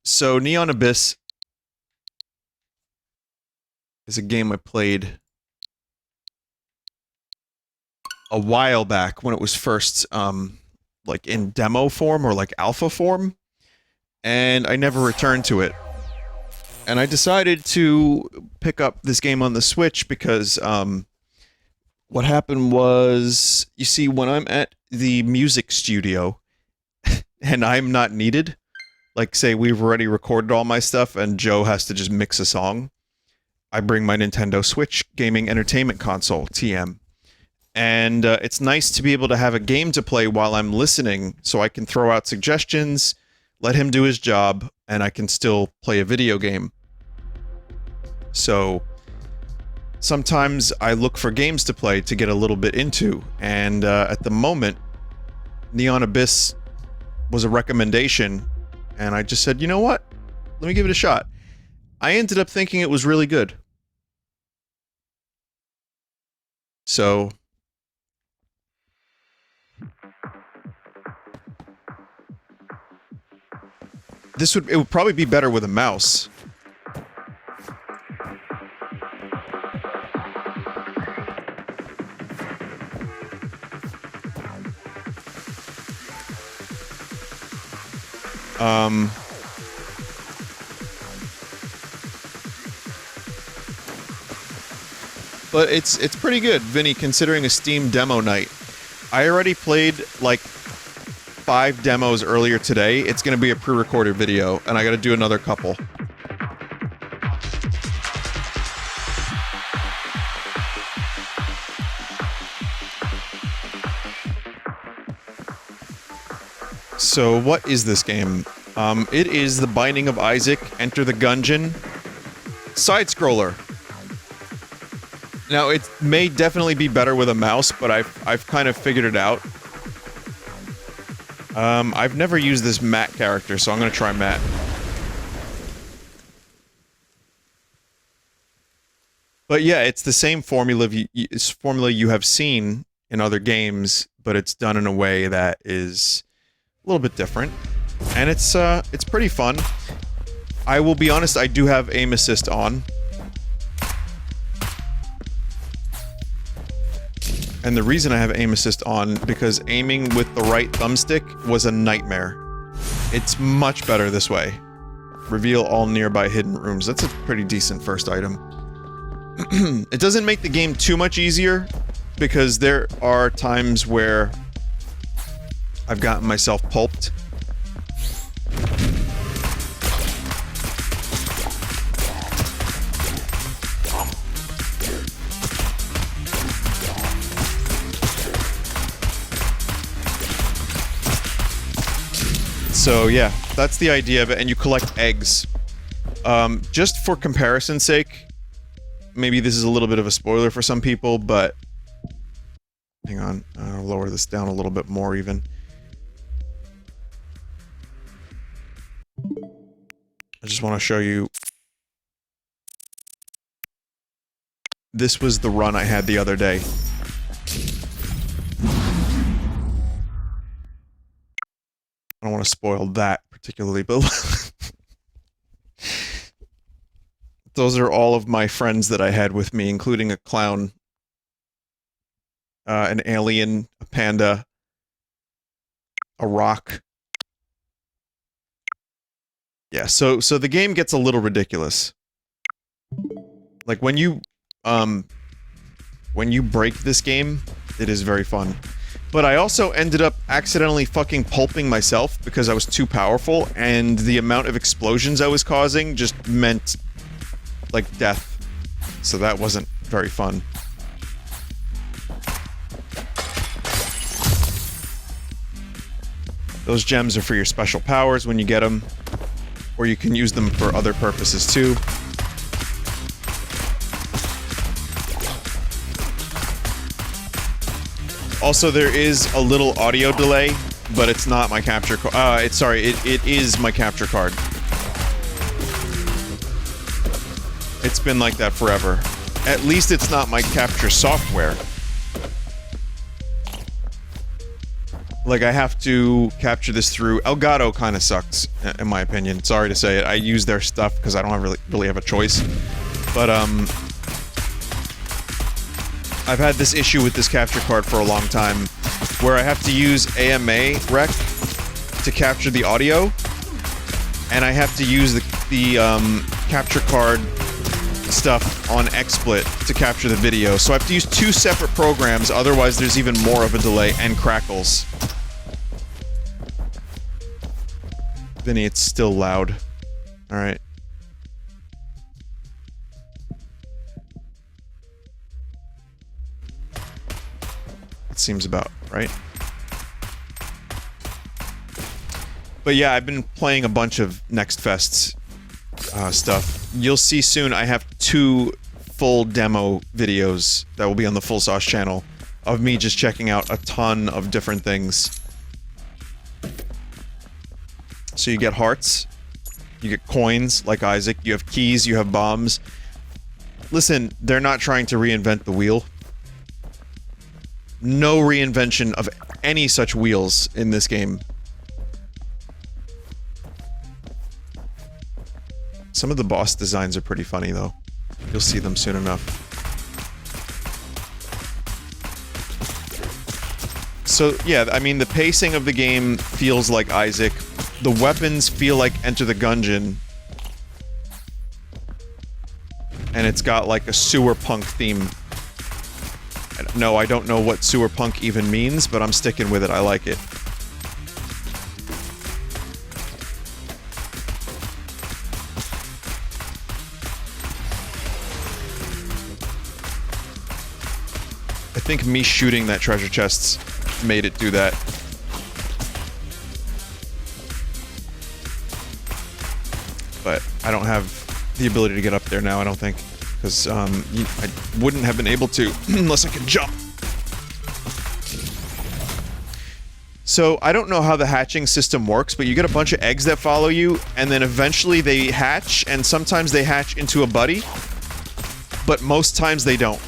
So Neon Abyss is a game I played a while back when it was first, like in demo form or like alpha form, and I never returned to it. And I decided to pick up this game on the Switch because, what happened was, you see, when I'm at the music studio, and I'm not needed, like, say we've already recorded all my stuff and Joe has to just mix a song, I bring my Nintendo Switch Gaming Entertainment Console, TM. And it's nice to be able to have a game to play while I'm listening, so I can throw out suggestions, let him do his job, and I can still play a video game. So sometimes I look for games to play to get a little bit into, and at the moment, Neon Abyss was a recommendation, and I just said, you know what? Let me give it a shot. I ended up thinking it was really good. So it would probably be better with a mouse. But it's pretty good, Vinny, considering a Steam demo night. I already played, like, 5 demos earlier today. It's gonna be a pre-recorded video, and I gotta do another couple. So, what is this game? It is The Binding of Isaac, Enter the Gungeon, side-scroller. Now, it may definitely be better with a mouse, but I've kind of figured it out. I've never used this Matt character, so I'm gonna try Matt. But yeah, it's the same formula you have seen in other games, but it's done in a way that is a little bit different. And it's pretty fun. I will be honest, I do have aim assist on. And the reason I have aim assist on, because aiming with the right thumbstick was a nightmare. It's much better this way. Reveal all nearby hidden rooms. That's a pretty decent first item. It doesn't make the game too much easier, because there are times where I've gotten myself pulped. So yeah, that's the idea of it, and you collect eggs. Just for comparison's sake, maybe this is a little bit of a spoiler for some people, but... Hang on, I'll lower this down a little bit more even. I just want to show you... This was the run I had the other day. I don't want to spoil that particularly, but those are all of my friends that I had with me, including a clown, an alien, a panda, a rock. Yeah, so the game gets a little ridiculous. Like when you break this game, it is very fun. But I also ended up accidentally fucking pulping myself because I was too powerful, and the amount of explosions I was causing just meant, like, death. So that wasn't very fun. Those gems are for your special powers when you get them, or you can use them for other purposes too. Also, there is a little audio delay, but it's not my capture card. It is my capture card. It's been like that forever. At least it's not my capture software. Like, I have to capture this through... Elgato kind of sucks, in my opinion. Sorry to say it. I use their stuff because I don't really have a choice. But, I've had this issue with this capture card for a long time, where I have to use AMA rec to capture the audio, and I have to use the capture card stuff on XSplit to capture the video. So I have to use two separate programs, otherwise there's even more of a delay and crackles. Vinny, it's still loud. Alright. It seems about right. But yeah, I've been playing a bunch of Next Fest's stuff. You'll see soon I have 2 full demo videos that will be on the Full Sauce channel of me just checking out a ton of different things. So you get hearts, you get coins, like Isaac, you have keys, you have bombs. Listen, they're not trying to reinvent the wheel. No reinvention of any such wheels in this game. Some of the boss designs are pretty funny, though. You'll see them soon enough. So, yeah, I mean, the pacing of the game feels like Isaac. The weapons feel like Enter the Gungeon. And it's got, like, a sewer punk theme. No, I don't know what sewer punk even means, but I'm sticking with it. I like it. I think me shooting that treasure chest made it do that. But I don't have the ability to get up there now, I don't think. Because, I wouldn't have been able to unless I could jump. So, I don't know how the hatching system works, but you get a bunch of eggs that follow you, and then eventually they hatch, and sometimes they hatch into a buddy, but most times they don't.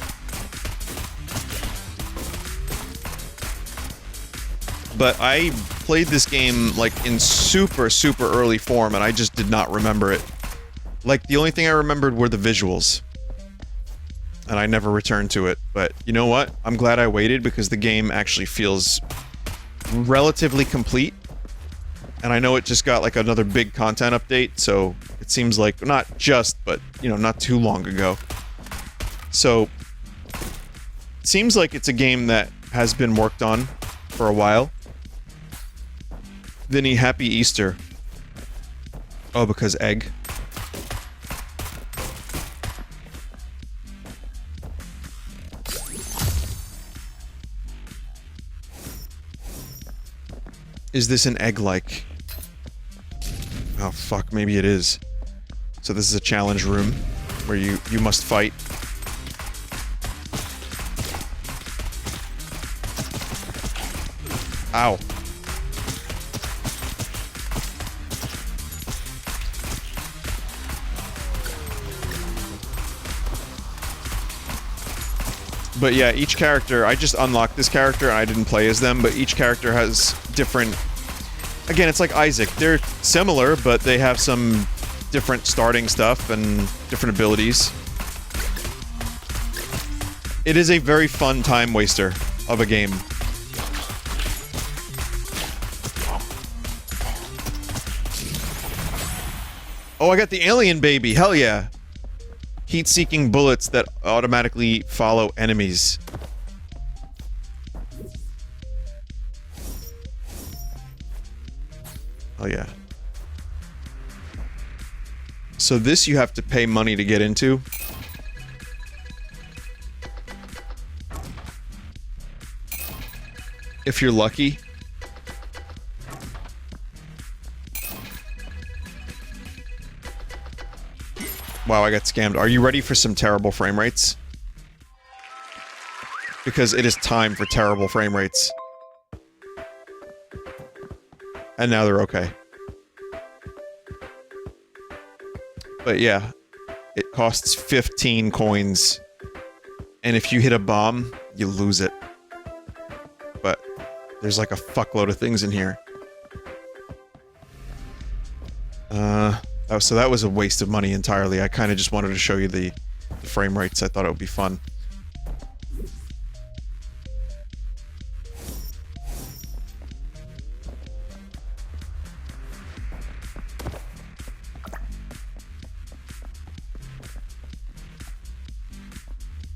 But I played this game, like, in super, super early form, and I just did not remember it. Like, the only thing I remembered were the visuals. And I never returned to it. But, you know what? I'm glad I waited, because the game actually feels relatively complete. And I know it just got, like, another big content update, so it seems like, not just, but, you know, not too long ago. So, it seems like it's a game that has been worked on for a while. Vinny, happy Easter. Oh, because egg. Is this an egg-like? Oh, fuck, maybe it is. So this is a challenge room where you must fight. Ow. But yeah, each character, I just unlocked this character and I didn't play as them, but each character has different... Again, it's like Isaac. They're similar, but they have some different starting stuff and different abilities. It is a very fun time waster of a game. Oh, I got the alien baby! Hell yeah! Heat-seeking bullets that automatically follow enemies. Oh yeah. So this you have to pay money to get into. If you're lucky. Wow, I got scammed. Are you ready for some terrible frame rates? Because it is time for terrible frame rates. And now they're okay. But yeah, it costs 15 coins. And if you hit a bomb, you lose it. But There's like a fuckload of things in here. Oh, so that was a waste of money entirely. I kind of just wanted to show you the frame rates. I thought it would be fun.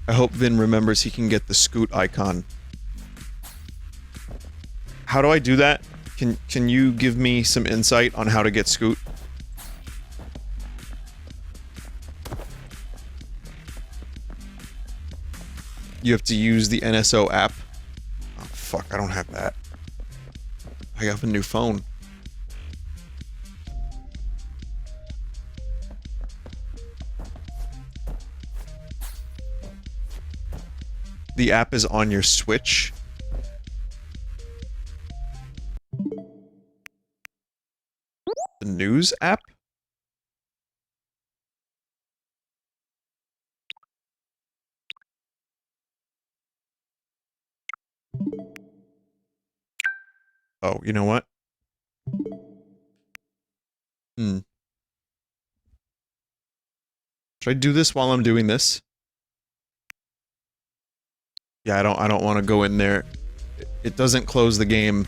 I hope Vin remembers he can get the scoot icon. How do I do that? Can you give me some insight on how to get scoot? You have to use the NSO app. Oh, fuck, I don't have that. I have a new phone. The app is on your Switch. The news app? Oh, you know what? Should I do this while I'm doing this? Yeah, I don't want to go in there. It doesn't close the game.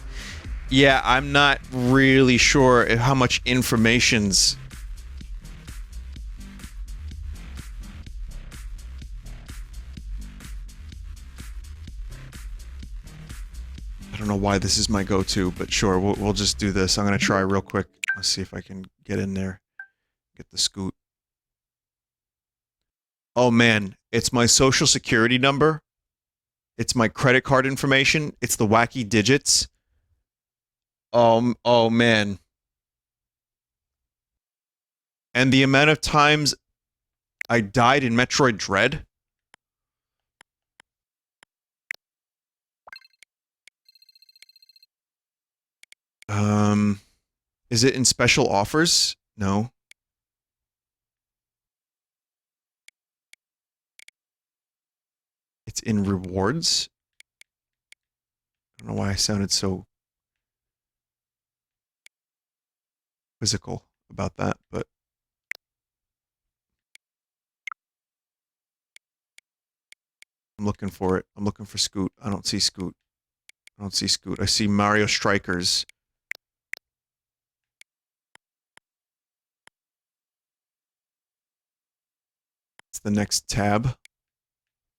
Yeah, I'm not really sure how much information's... I don't know why this is my go-to, but sure, we'll just do this. I'm gonna try real quick. Let's see if I can get in there. Get the scoot. Oh man, it's my social security number. It's my credit card information. It's the wacky digits. Oh man. And the amount of times I died in Metroid Dread. Is it in special offers? No. It's in rewards? I don't know why I sounded so quizzical about that, but... I'm looking for it. I'm looking for Scoot. I don't see Scoot. I don't see Scoot. I see Mario Strikers. It's the next tab.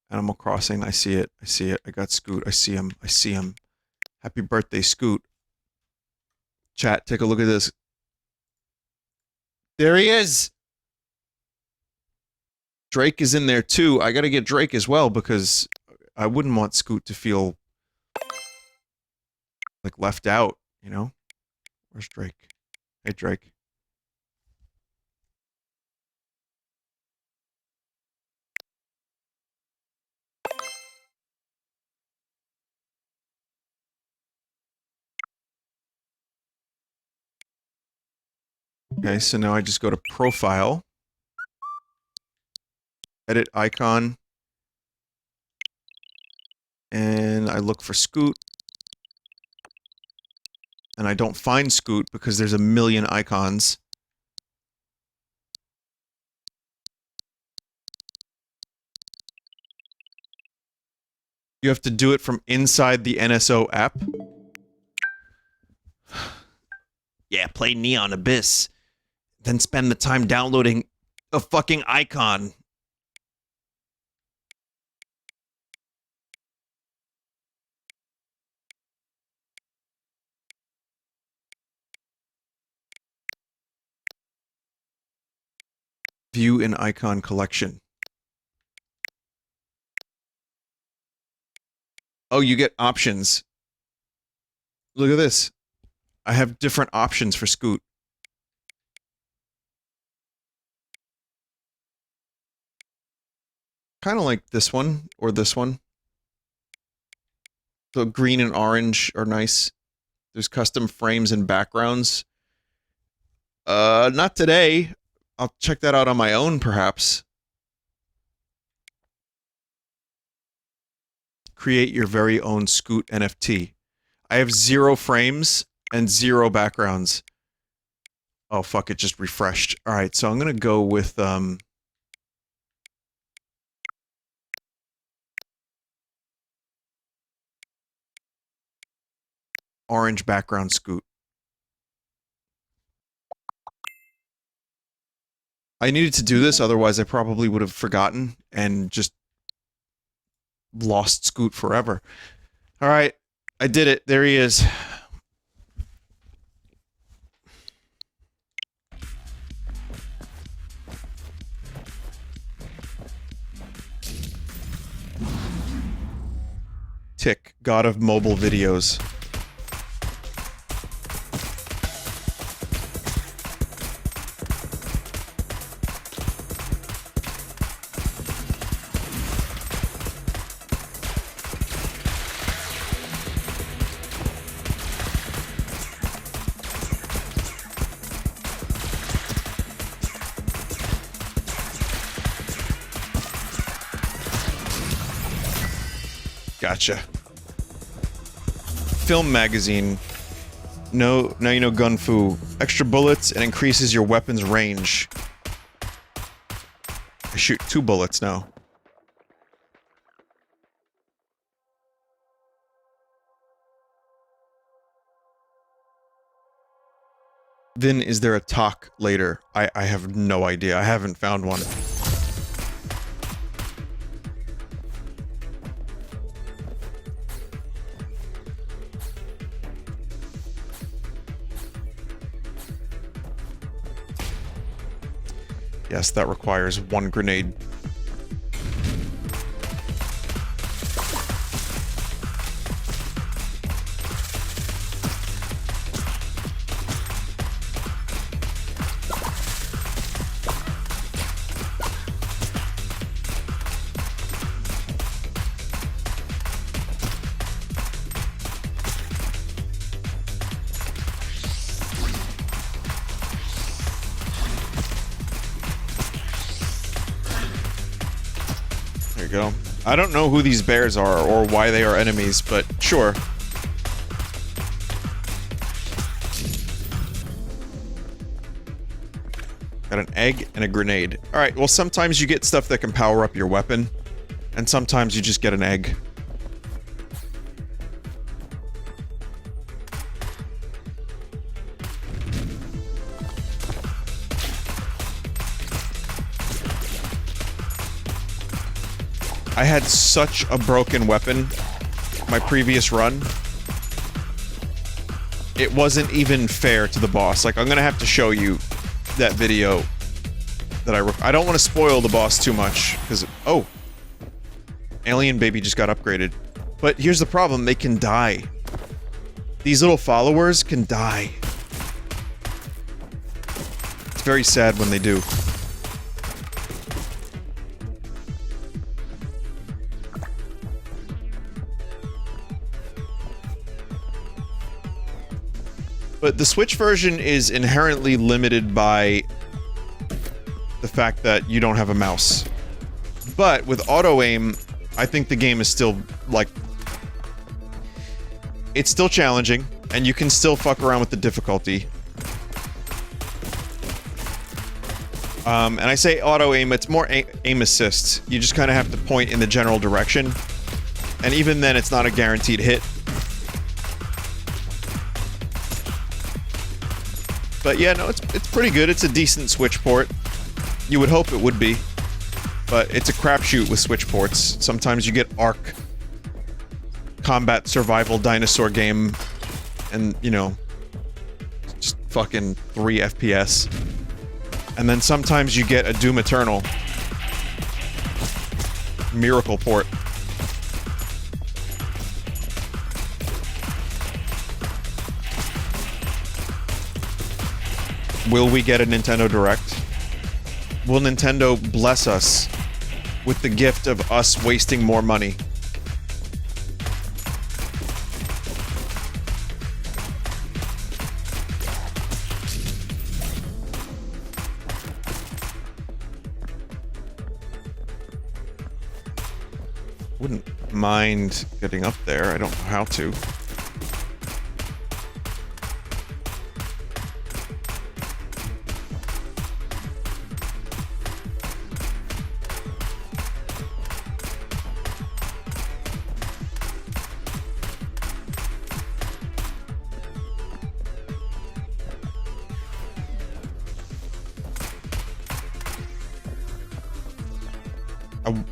Animal Crossing. I see it. I see it. I got Scoot. I see him. I see him. Happy birthday, Scoot. Chat, take a look at this. There he is! Drake is in there too. I gotta get Drake as well because I wouldn't want Scoot to feel like left out, you know? Where's Drake? Hey, Drake. Okay, so now I just go to Profile. Edit icon. And I look for Scoot. And I don't find Scoot because there's a million icons. You have to do it from inside the NSO app. Yeah, play Neon Abyss. Then spend the time downloading a fucking icon. View an icon collection. Oh, you get options. Look at this. I have different options for Scoot. Kind of like this one, or this one. The green and orange are nice. There's custom frames and backgrounds. Not today. I'll check that out on my own, perhaps. Create your very own Scoot NFT. I have 0 frames and 0 backgrounds. Oh, fuck, it just refreshed. Alright, so I'm gonna go with, orange background scoot. I needed to do this, otherwise I probably would have forgotten and just lost Scoot forever. Alright, I did it. There he is. Tick, god of mobile videos. Gotcha. Film magazine. No, now you know Gun Fu. Extra bullets and increases your weapon's range. I shoot 2 bullets now. Vin, is there a talk later? I have no idea. I haven't found one. Yes, that requires 1 grenade. Go. I don't know who these bears are or why they are enemies, but sure. Got an egg and a grenade. Alright, well sometimes you get stuff that can power up your weapon, and sometimes you just get an egg. I had such a broken weapon my previous run. It wasn't even fair to the boss. Like, I'm gonna have to show you that video that I don't want to spoil the boss too much, because... Oh! Alien Baby just got upgraded. But here's the problem, they can die. These little followers can die. It's very sad when they do. But the Switch version is inherently limited by the fact that you don't have a mouse. But with auto-aim, I think the game is still, like... It's still challenging, and you can still fuck around with the difficulty. And I say auto-aim, it's more aim assist. You just kind of have to point in the general direction. And even then, it's not a guaranteed hit. But yeah, no, it's pretty good. It's a decent Switch port. You would hope it would be. But it's a crapshoot with Switch ports. Sometimes you get Ark combat survival dinosaur game and, you know, just fucking 3 FPS. And then sometimes you get a Doom Eternal miracle port. Will we get a Nintendo Direct? Will Nintendo bless us with the gift of us wasting more money? Wouldn't mind getting up there. I don't know how to.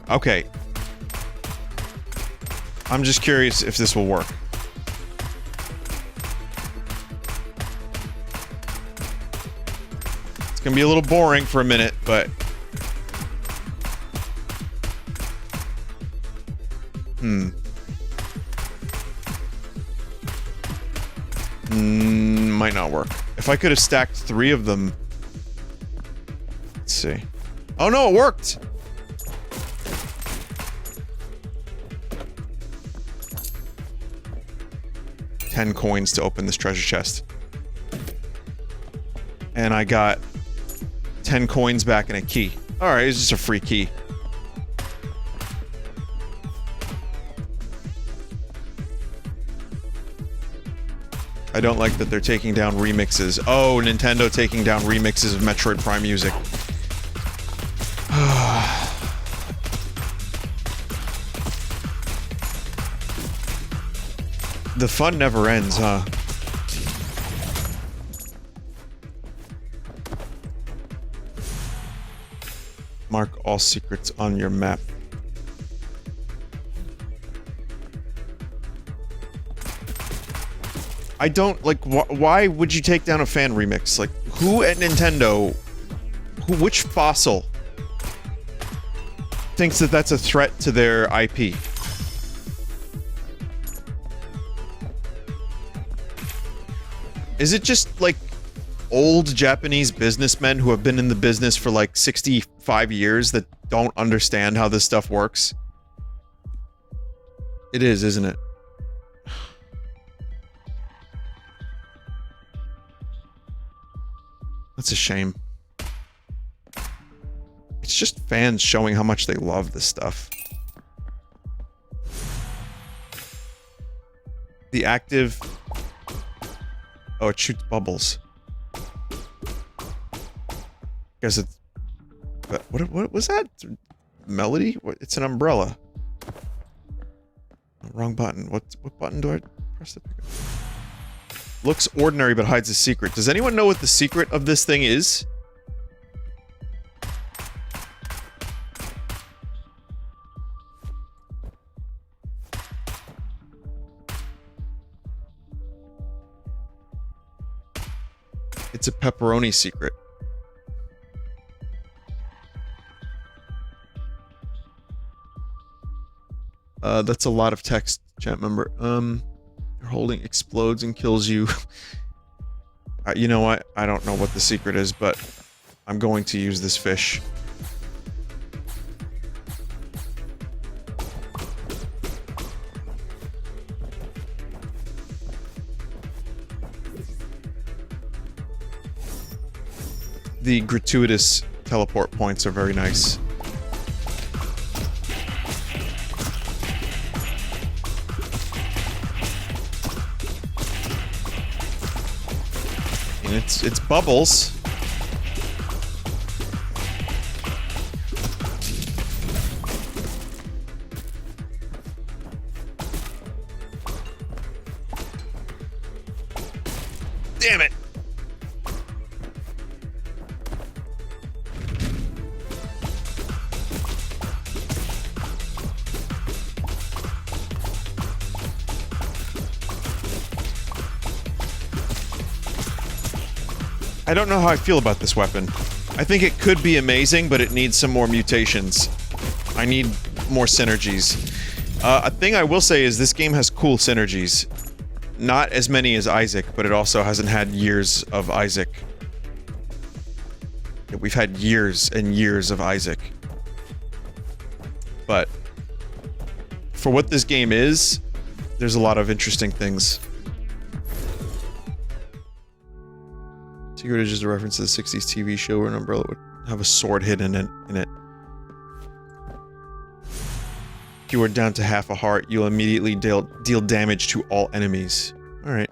Okay. I'm just curious if this will work. It's gonna be a little boring for a minute, but... might not work. If I could have stacked 3 of them... Let's see. Oh no, it worked! $10 coins to open this treasure chest. And I got 10 coins back and a key. Alright, it's just a free key. I don't like that they're taking down remixes. Oh, Nintendo taking down remixes of Metroid Prime music. The fun never ends, huh? Mark all secrets on your map. I don't, like, why would you take down a fan remix? Like, who at Nintendo, which fossil thinks that that's a threat to their IP? Is it just, like, old Japanese businessmen who have been in the business for, like, 65 years that don't understand how this stuff works? It is, isn't it? That's a shame. It's just fans showing how much they love this stuff. The active... Oh, it shoots bubbles. Guess it's... What was that? Melody? It's an umbrella. Wrong button. What button do I press to pick up? Looks ordinary but hides a secret. Does anyone know what the secret of this thing is? It's a pepperoni secret. That's a lot of text, chat member. Your holding explodes and kills you. You know what? I don't know what the secret is, but I'm going to use this fish. The gratuitous teleport points are very nice. And it's bubbles. Damn it! I don't know how I feel about this weapon. I think it could be amazing, but it needs some more mutations. I need more synergies. A thing I will say is this game has cool synergies. Not as many as Isaac, but it also hasn't had years of Isaac. We've had years and years of Isaac. But for what this game is, there's a lot of interesting things. Secret is just a reference to the 60s TV show where an umbrella would have a sword hidden in it. If you are down to half a heart, you'll immediately deal damage to all enemies. Alright.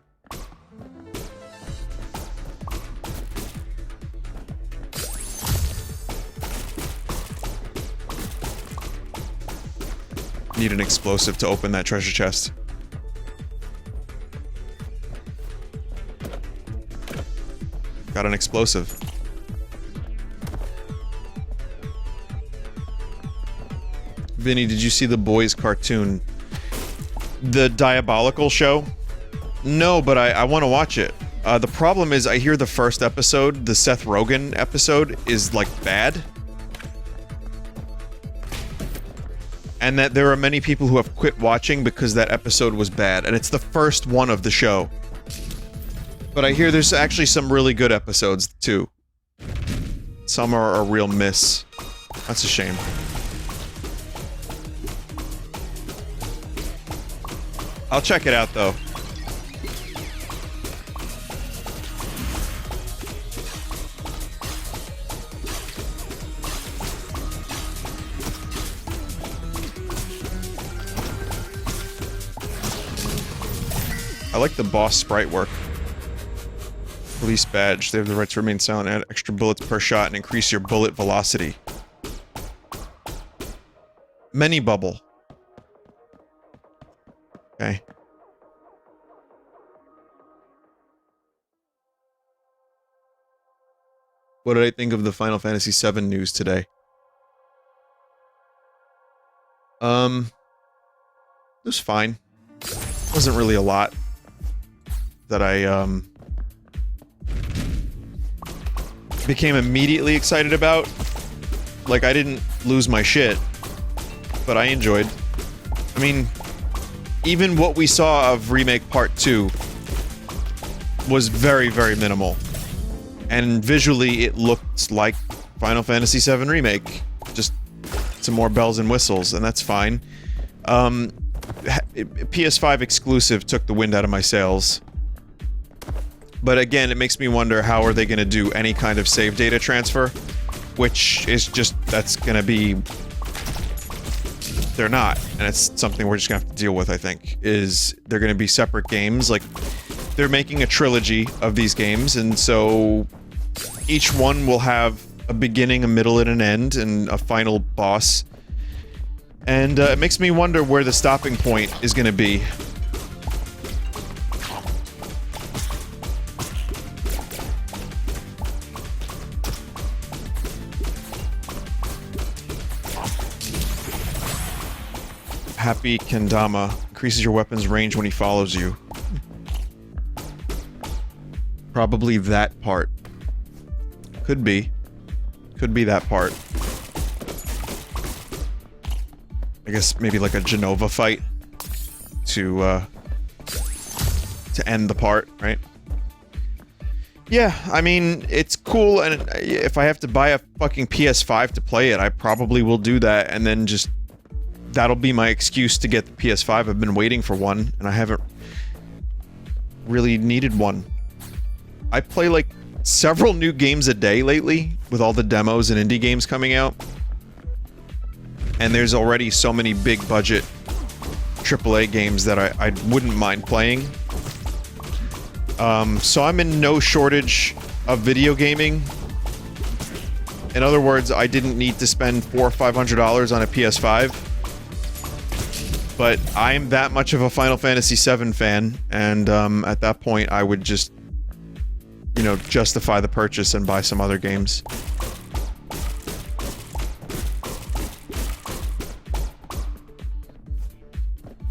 Need an explosive to open that treasure chest. Got an explosive. Vinny, did you see the Boys cartoon? The Diabolical show? No, but I want to watch it. The problem is I hear the first episode, the Seth Rogen episode, is, like, bad. And that there are many people who have quit watching because that episode was bad. And it's the first one of the show. But I hear there's actually some really good episodes, too. Some are a real miss. That's a shame. I'll check it out, though. I like the boss sprite work. Police badge. They have the right to remain silent, add extra bullets per shot, and increase your bullet velocity. Many bubble. Okay. What did I think of the Final Fantasy VII news today? It was fine. Wasn't really a lot that I, became immediately excited about. Like, I didn't lose my shit, but I enjoyed. I mean, even what we saw of Remake Part 2 was very, very minimal. And visually, it looked like Final Fantasy VII Remake. Just some more bells and whistles, and that's fine. PS5 exclusive took the wind out of my sails. But again, it makes me wonder how are they going to do any kind of save data transfer, which is just, that's going to be... They're not, and it's something we're just going to have to deal with, I think, is they're going to be separate games. Like, they're making a trilogy of these games, and so each one will have a beginning, a middle, and an end, and a final boss. And it makes me wonder where the stopping point is going to be. Happy Kendama. Increases your weapon's range when he follows you. Probably that part. Could be. Could be that part. I guess maybe like a Genova fight to end the part, right? Yeah, I mean, it's cool, and if I have to buy a fucking PS5 to play it, I probably will do that, and then just... That'll be my excuse to get the PS5. I've been waiting for one, and I haven't really needed one. I play, like, several new games a day lately, with all the demos and indie games coming out. And there's already so many big-budget AAA games that I wouldn't mind playing. So I'm in no shortage of video gaming. In other words, I didn't need to spend $400 or $500 on a PS5. But I'm that much of a Final Fantasy VII fan, and at that point I would just, you know, justify the purchase and buy some other games.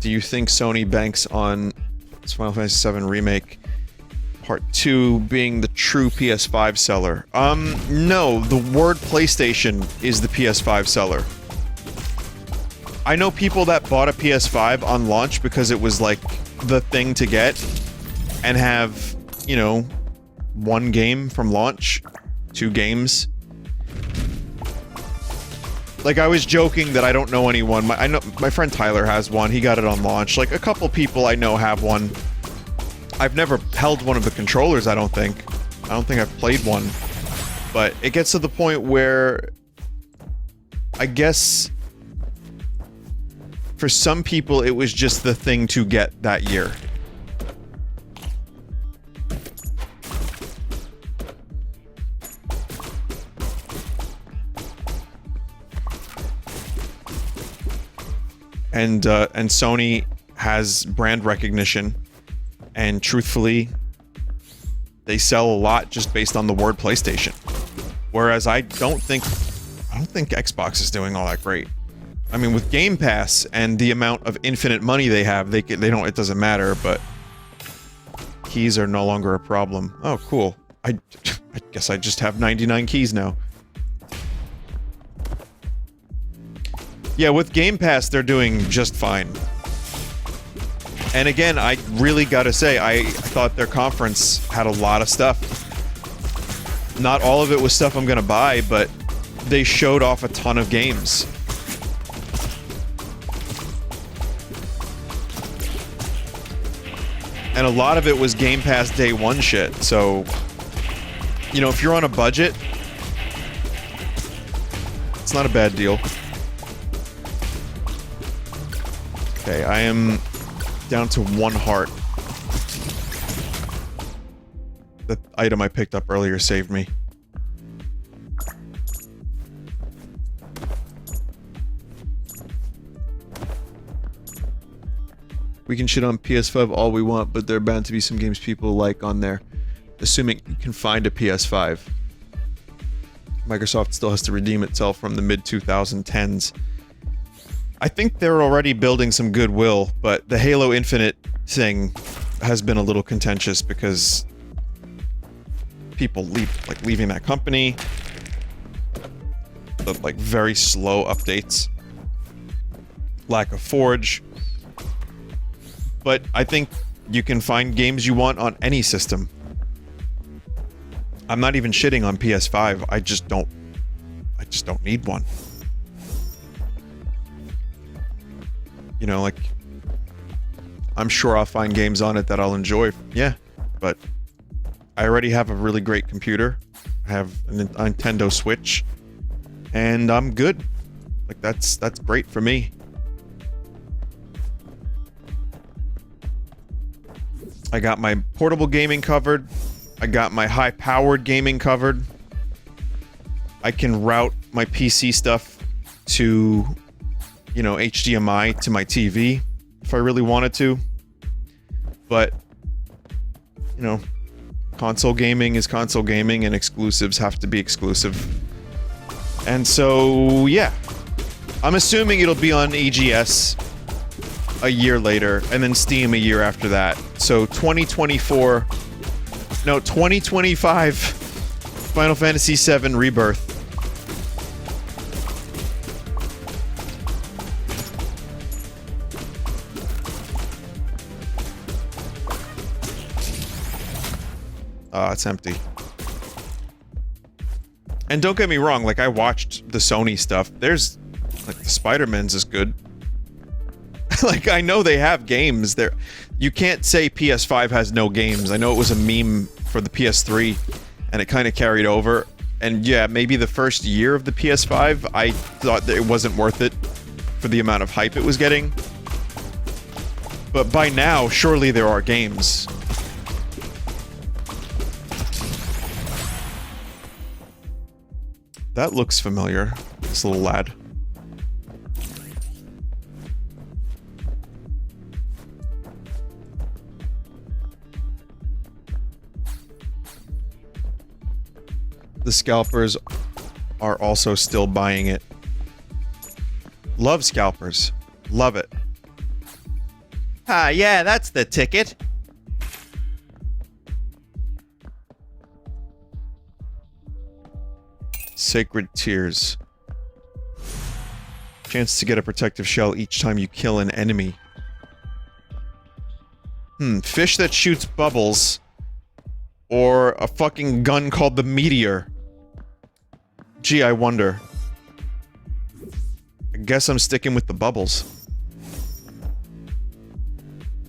Do you think Sony banks on Final Fantasy VII Remake Part 2 being the true PS5 seller? No, the word PlayStation is the PS5 seller. I know people that bought a PS5 on launch because it was, like, the thing to get, and have, you know, one game from launch, 2 games. Like, I was joking that I don't know anyone. I know my friend Tyler has one. He got it on launch. Like, a couple people I know have one. I've never held one of the controllers, I don't think. I don't think I've played one. But it gets to the point where... I guess... For some people, it was just the thing to get that year. And Sony has brand recognition, and truthfully, they sell a lot just based on the word PlayStation. Whereas I don't think Xbox is doing all that great. I mean, with Game Pass and the amount of infinite money they have, they don't, it doesn't matter, but keys are no longer a problem. Oh, cool. I guess I just have 99 keys now. Yeah, with Game Pass, they're doing just fine. And again, I really gotta say, I thought their conference had a lot of stuff. Not all of it was stuff I'm gonna buy, but they showed off a ton of games. And a lot of it was Game Pass Day 1 shit, so... You know, if you're on a budget... It's not a bad deal. Okay, I am down to 1 heart. The item I picked up earlier saved me. We can shit on PS5 all we want, but there are bound to be some games people like on there. Assuming you can find a PS5. Microsoft still has to redeem itself from the mid-2010s. I think they're already building some goodwill, but the Halo Infinite thing has been a little contentious because people leaving that company, the like very slow updates, lack of Forge. But I think you can find games you want on any system. I'm not even shitting on PS5. I just don't need one. You know, like, I'm sure I'll find games on it that I'll enjoy. Yeah, but I already have a really great computer. I have a Nintendo Switch, and I'm good. Like, that's great for me. I got my portable gaming covered. I got my high-powered gaming covered. I can route my PC stuff to, you know, HDMI to my TV if I really wanted to. But, you know, console gaming is console gaming and exclusives have to be exclusive. And so, yeah. I'm assuming it'll be on EGS a year later, and then Steam a year after that. So 2025 Final Fantasy VII Rebirth. It's empty. And don't get me wrong, like, I watched the Sony stuff. There's, like, the Spider-Man's is good. Like, I know they have games there. You can't say PS5 has no games. I know it was a meme for the PS3, and it kind of carried over. And yeah, maybe the first year of the PS5, I thought that it wasn't worth it for the amount of hype it was getting. But by now, surely there are games. That looks familiar, this little lad. The scalpers are also still buying it. Love scalpers. Love it. Ah, yeah, that's the ticket. Sacred Tears. Chance to get a protective shell each time you kill an enemy. Fish that shoots bubbles. Or a fucking gun called the Meteor. Gee, I wonder. I guess I'm sticking with the bubbles.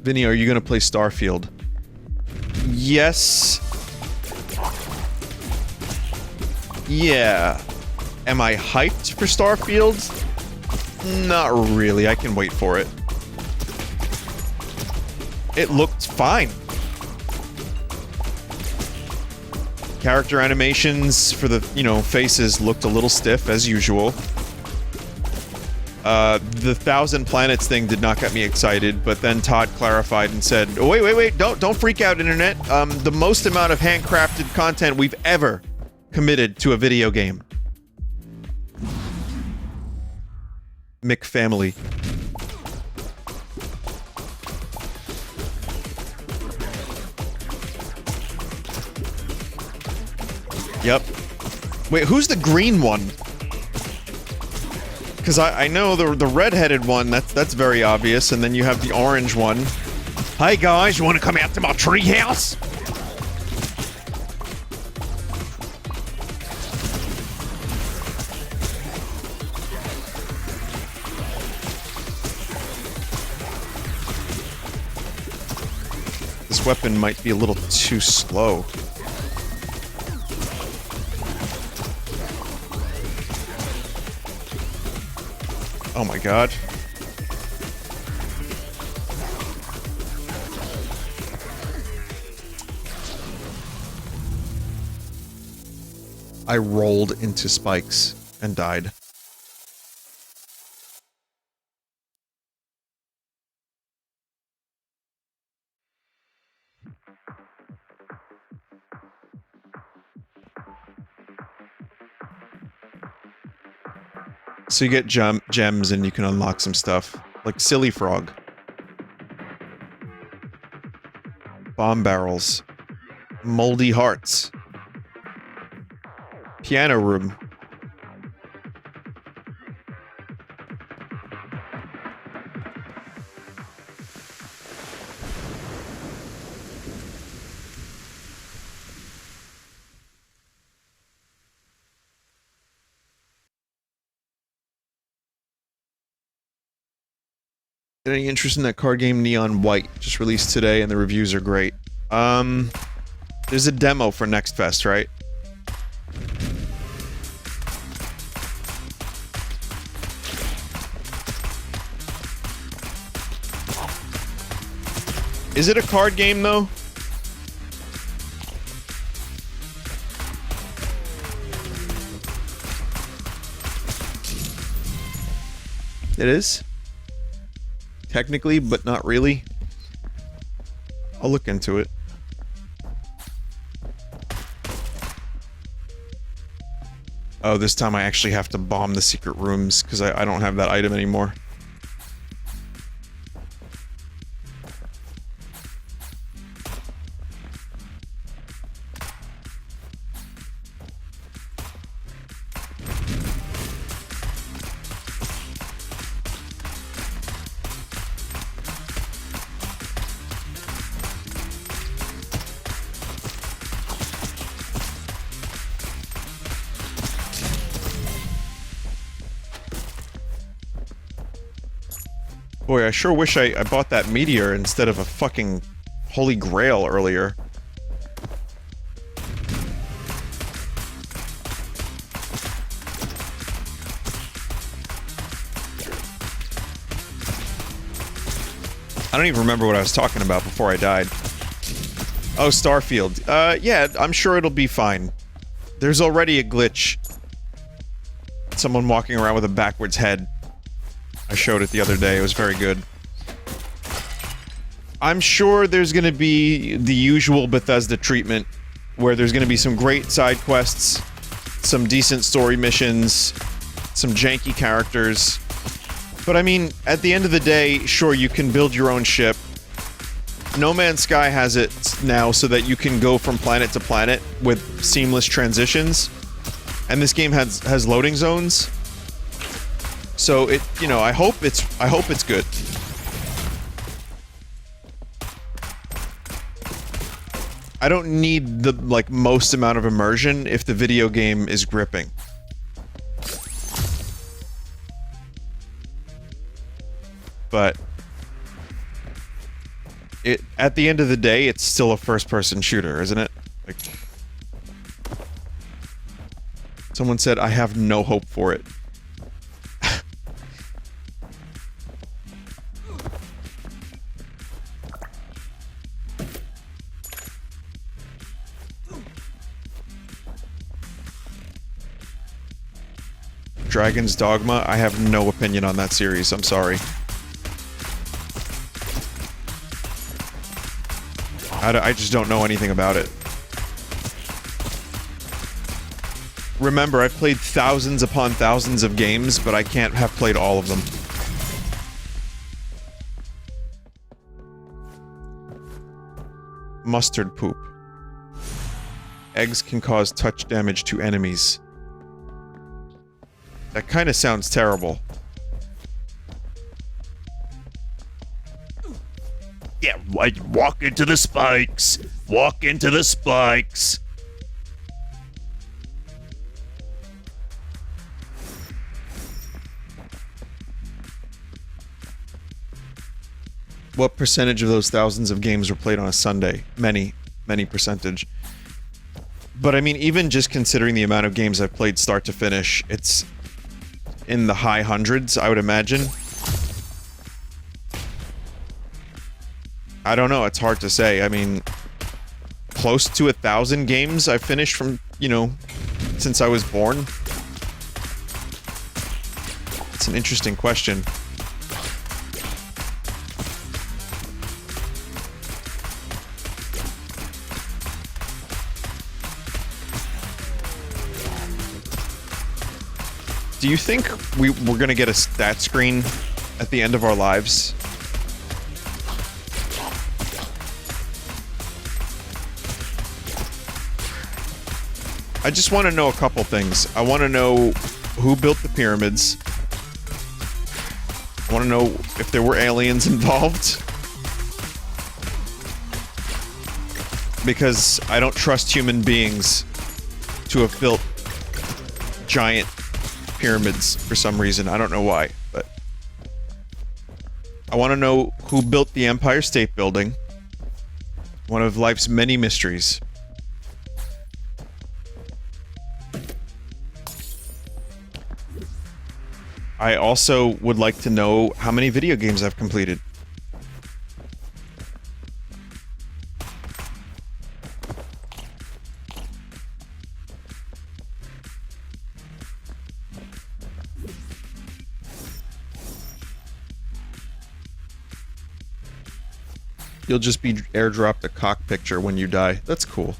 Vinny, are you gonna play Starfield? Yes. Yeah. Am I hyped for Starfield? Not really. I can wait for it. It looked fine. Character animations for the, you know, faces looked a little stiff, as usual. The Thousand Planets thing did not get me excited, but then Todd clarified and said, oh, wait, don't freak out, Internet. The most amount of handcrafted content we've ever committed to a video game. McFamily. Yep. Wait, who's the green one? Because I know the red-headed one, that's very obvious, and then you have the orange one. Hi guys, you want to come out to my treehouse? This weapon might be a little too slow. Oh my god. I rolled into spikes and died. So you get gems and you can unlock some stuff. Like Silly Frog. Bomb barrels. Moldy hearts. Piano room. Any interest in that card game Neon White? Just released today and the reviews are great. There's a demo for Next Fest, right? Is it a card game though? It is? Technically, but not really. I'll look into it. Oh, this time I actually have to bomb the secret rooms, because I don't have that item anymore. Boy, I sure wish I bought that meteor instead of a fucking Holy Grail earlier. I don't even remember what I was talking about before I died. Oh, Starfield. Yeah, I'm sure it'll be fine. There's already a glitch. Someone walking around with a backwards head. I showed it the other day, it was very good. I'm sure there's gonna be the usual Bethesda treatment, where there's gonna be some great side quests, some decent story missions, some janky characters. But I mean, at the end of the day, sure, you can build your own ship. No Man's Sky has it now so that you can go from planet to planet with seamless transitions. And this game has loading zones. So it, you know, I hope it's good. I don't need the, like, most amount of immersion if the video game is gripping. But at the end of the day, it's still a first-person shooter, isn't it? Like, someone said, I have no hope for it. Dragon's Dogma, I have no opinion on that series, I'm sorry. I just don't know anything about it. Remember, I've played thousands upon thousands of games, but I can't have played all of them. Mustard poop. Eggs can cause touch damage to enemies. That kind of sounds terrible. Yeah, walk into the spikes. Walk into the spikes. What percentage of those thousands of games were played on a Sunday? Many percentage. But I mean, even just considering the amount of games I've played start to finish, it's in the high hundreds, I would imagine. I don't know, it's hard to say. I mean, close to 1,000 games I've finished from, you know, since I was born. It's an interesting question. Do you think we're gonna get a stat screen at the end of our lives? I just want to know a couple things. I want to know who built the pyramids. I want to know if there were aliens involved. Because I don't trust human beings to have built giant pyramids for some reason. I don't know why, but I want to know who built the Empire State Building. One of life's many mysteries. I also would like to know how many video games I've completed. You'll just be airdropped a cock picture when you die. That's cool.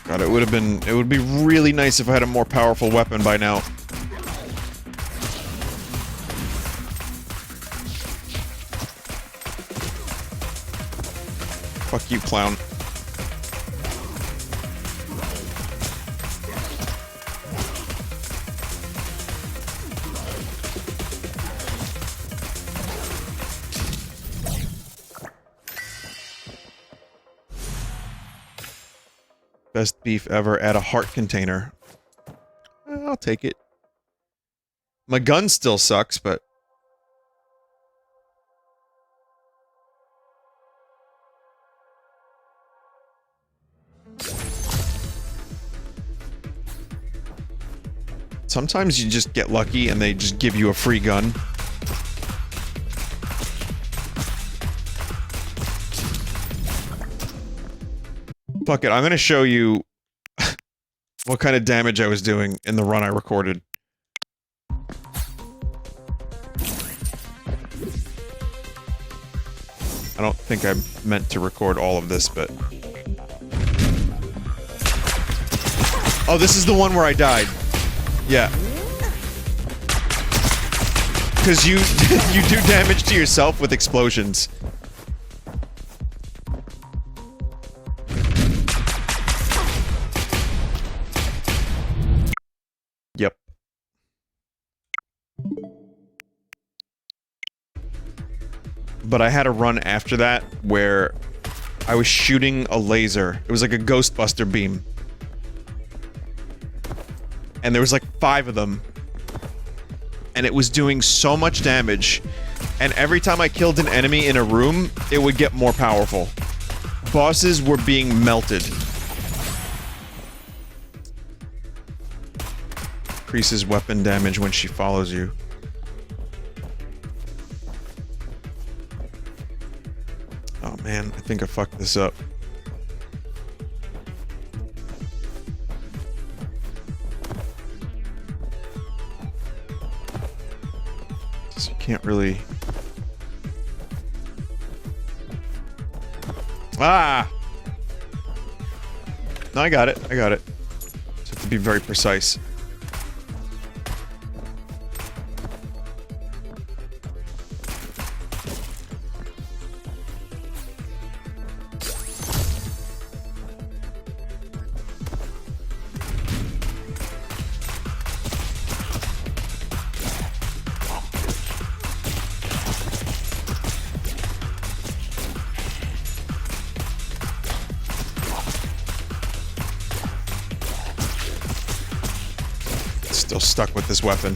God, it would be really nice if I had a more powerful weapon by now. Fuck you, clown. Best beef ever. Add a heart container. I'll take it. My gun still sucks, but... sometimes you just get lucky and they just give you a free gun. Fuck it, I'm gonna show you what kind of damage I was doing in the run I recorded. I don't think I meant to record all of this, but... oh, this is the one where I died. Yeah. Because you you do damage to yourself with explosions. Yep. But I had a run after that where I was shooting a laser. It was like a Ghostbuster beam. And there was like 5 of them. And it was doing so much damage. And every time I killed an enemy in a room, it would get more powerful. Bosses were being melted. Increases weapon damage when she follows you. Oh man, I think I fucked this up. So you can't really... Ah! No, I got it. I got it. Just have to be very precise. Still stuck with this weapon.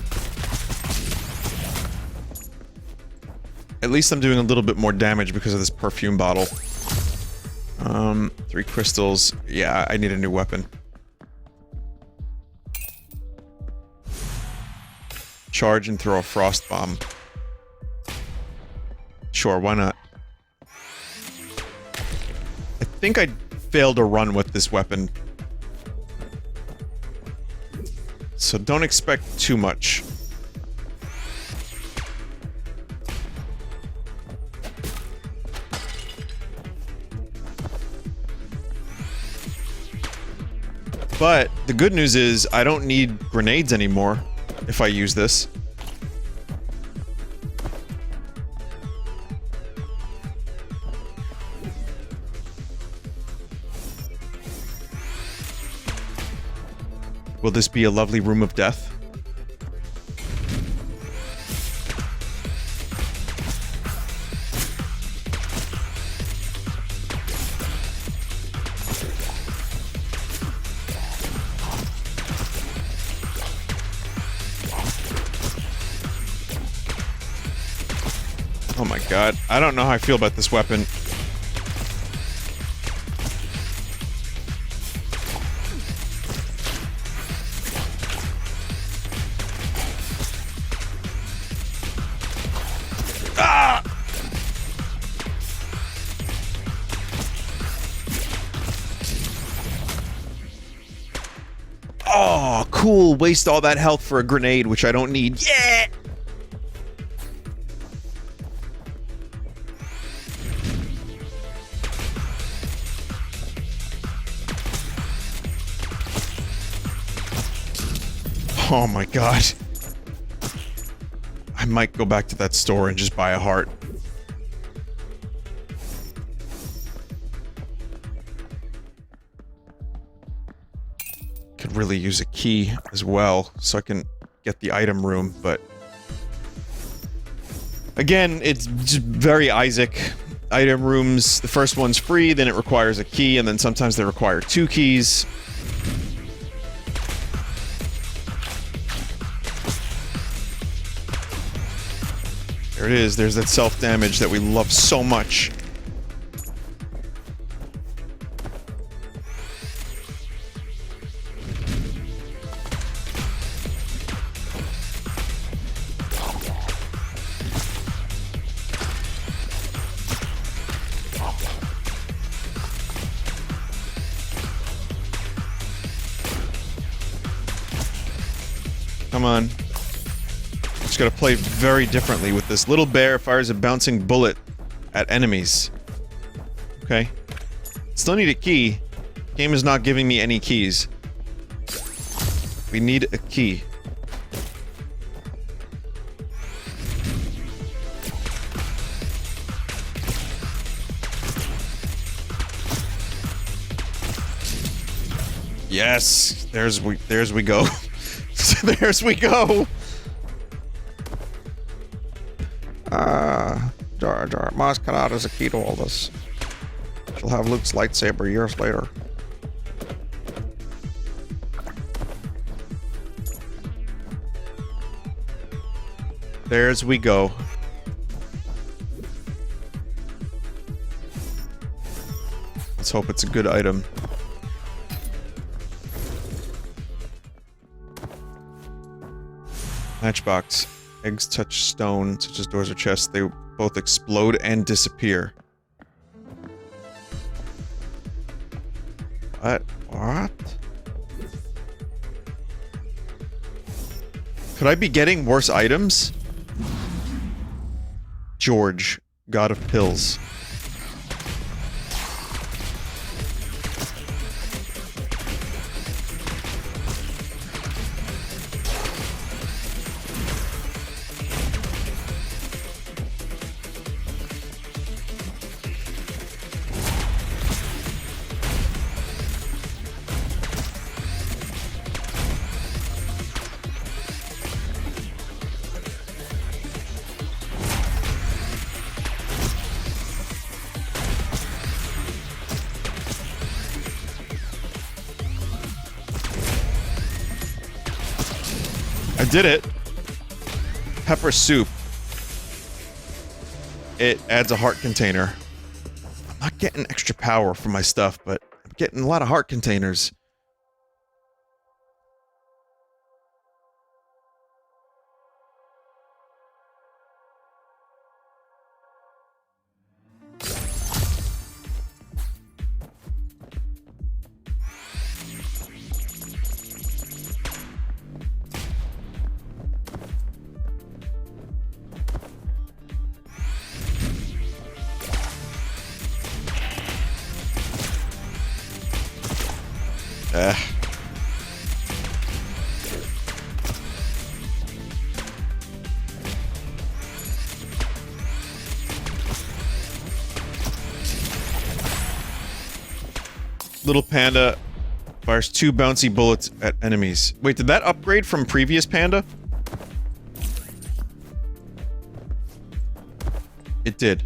At least I'm doing a little bit more damage because of this perfume bottle. 3 crystals. Yeah, I need a new weapon. Charge and throw a frost bomb. Sure, why not? I think I failed a run with this weapon. So don't expect too much. But the good news is I don't need grenades anymore if I use this. Will this be a lovely room of death? Oh my god, I don't know how I feel about this weapon. Oh, cool. Waste all that health for a grenade, which I don't need. Yeah! Oh my god. I might go back to that store and just buy a heart. Could really use a key as well, so I can get the item room, but... Again, it's just very Isaac. Item rooms, the first one's free, then it requires a key, and then sometimes they require 2 keys. There it is, there's that self-damage that we love so much. Come on. Just gotta play very differently with this. Little bear fires a bouncing bullet at enemies. Okay. Still need a key. Game is not giving me any keys. We need a key. Yes! There's we go. There's we go! Jar Jar. Masquerade is a key to all this. She'll have Luke's lightsaber years later. There's we go. Let's hope it's a good item. Matchbox. Eggs touch stone, such as doors or chests. They both explode and disappear. What? Could I be getting worse items? George, god of pills. I did it. Pepper soup. It adds a heart container. I'm not getting extra power from my stuff, but I'm getting a lot of heart containers. Little panda fires 2 bouncy bullets at enemies. Wait, did that upgrade from previous panda? It did.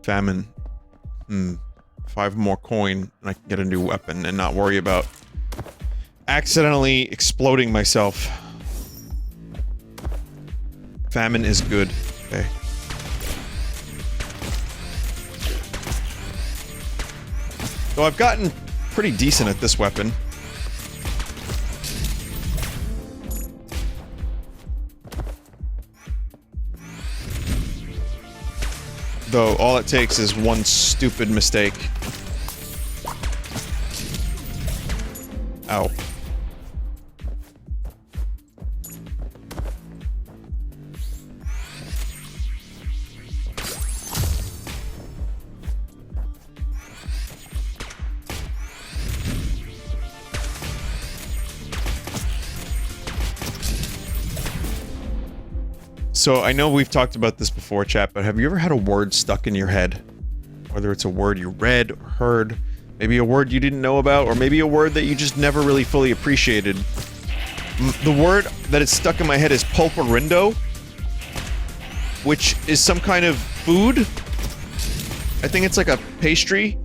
Famine. 5 more coin, and I can get a new weapon and not worry about accidentally exploding myself. Famine is good. Okay. So I've gotten pretty decent at this weapon. Though all it takes is one stupid mistake. Ow. So, I know we've talked about this before, chat, but have you ever had a word stuck in your head? Whether it's a word you read or heard, maybe a word you didn't know about, or maybe a word that you just never really fully appreciated. The word that is stuck in my head is pulparindo, which is some kind of food. I think it's like a pastry.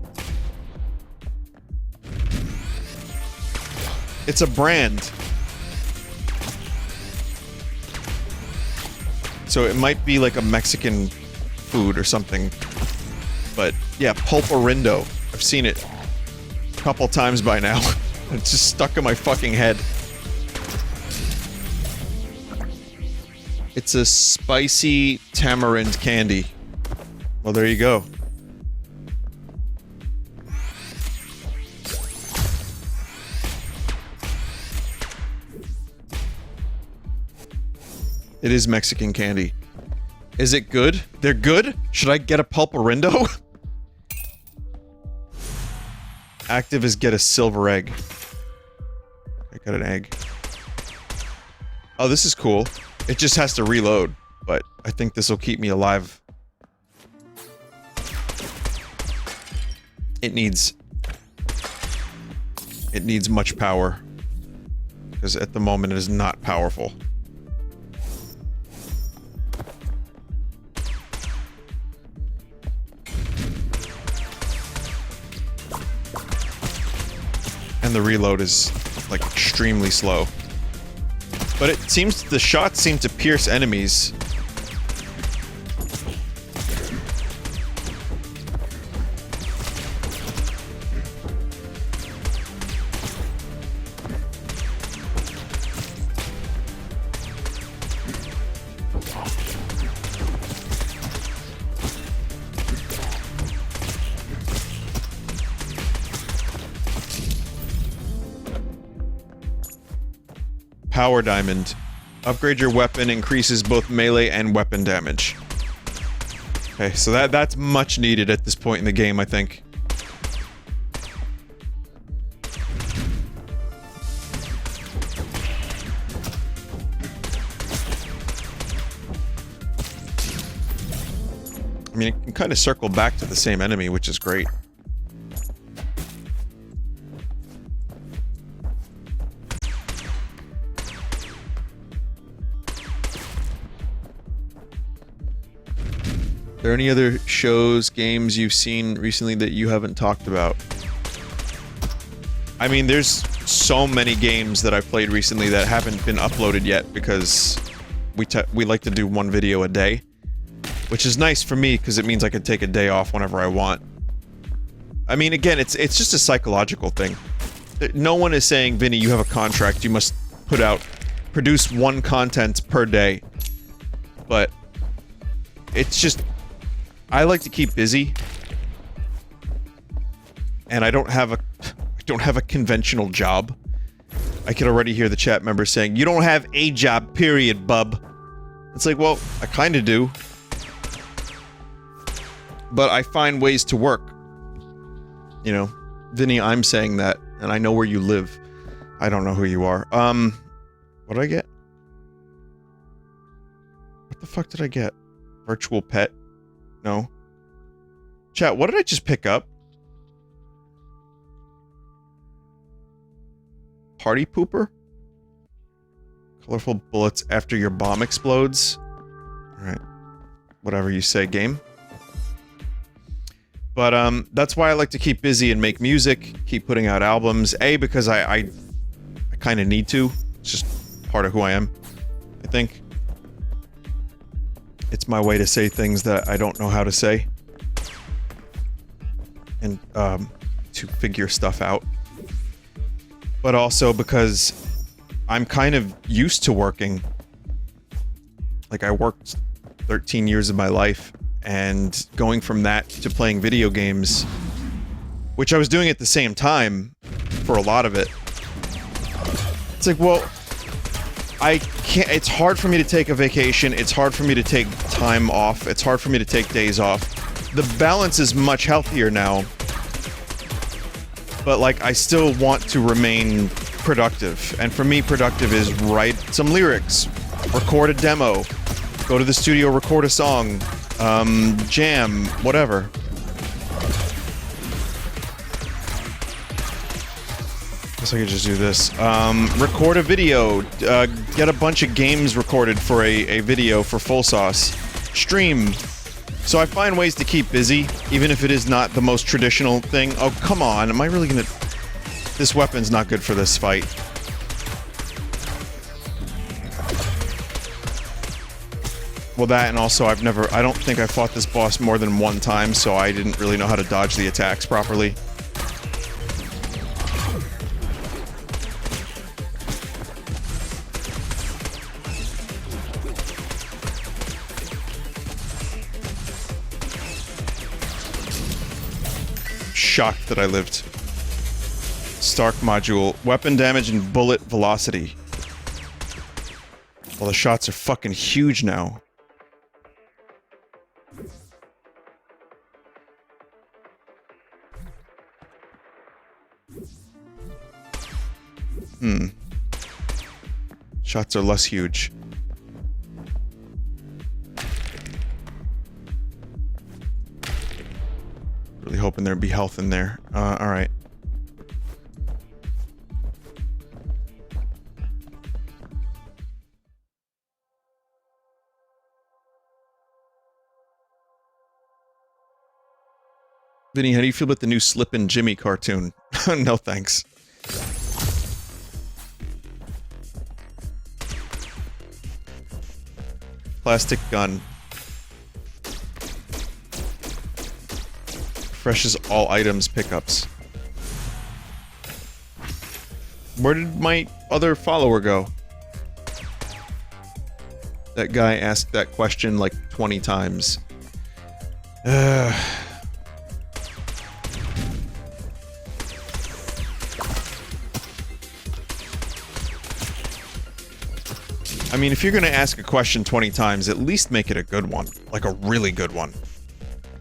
It's a brand. So it might be like a Mexican food or something. But yeah, pulparindo. I've seen it a couple times by now. It's just stuck in my fucking head. It's a spicy tamarind candy. Well, there you go. It is Mexican candy. Is it good? They're good? Should I get a pulparindo? Active is get a silver egg. I got an egg. Oh, this is cool. It just has to reload, but I think this will keep me alive. It needs much power. Because at the moment it is not powerful. And the reload is, like, extremely slow. But it seems the shots seem to pierce enemies Power Diamond. Upgrade your weapon, increases both melee and weapon damage. Okay, so that's much needed at this point in the game, I think. I mean, it can kind of circle back to the same enemy, which is great. Are there any other shows, games you've seen recently that you haven't talked about? I mean, there's so many games that I've played recently that haven't been uploaded yet because we like to do one video a day. Which is nice for me, because it means I can take a day off whenever I want. I mean, again, it's just a psychological thing. No one is saying, Vinny, you have a contract, you must produce one content per day. But, it's just, I like to keep busy. And I don't have a conventional job. I can already hear the chat members saying, you don't have a job, period, bub. It's like, well, I kinda do. But I find ways to work. You know, Vinny, I'm saying that, and I know where you live. I don't know who you are. What did I get? What the fuck did I get? Virtual pet? No. Chat, what did I just pick up? Party pooper? Colorful bullets after your bomb explodes? Alright. Whatever you say, game. But, that's why I like to keep busy and make music, keep putting out albums. A, because I kind of need to. It's just part of who I am, I think. It's my way to say things that I don't know how to say. And, to figure stuff out. But also because I'm kind of used to working. Like, I worked 13 years of my life. And going from that to playing video games, which I was doing at the same time for a lot of it. It's like, well, I can't, it's hard for me to take a vacation, it's hard for me to take time off, it's hard for me to take days off. The balance is much healthier now, but like, I still want to remain productive. And for me, productive is write some lyrics, record a demo, go to the studio, record a song, jam, whatever. Guess I could just do this. Record a video, get a bunch of games recorded for a video for Full Sauce. Stream. So I find ways to keep busy, even if it is not the most traditional thing. Oh, come on, am I really gonna... This weapon's not good for this fight. Well, that, and also I don't think I fought this boss more than one time, so I didn't really know how to dodge the attacks properly. Shocked that I lived. Stark module. Weapon damage and bullet velocity. Well, the shots are fucking huge now. Shots are less huge. Really hoping there'd be health in there. Alright. Vinny, how do you feel about the new Slippin' Jimmy cartoon? No thanks. Plastic gun. Refreshes all items pickups. Where did my other follower go? That guy asked that question like 20 times. I mean, if you're gonna ask a question 20 times, at least make it a good one. Like a really good one.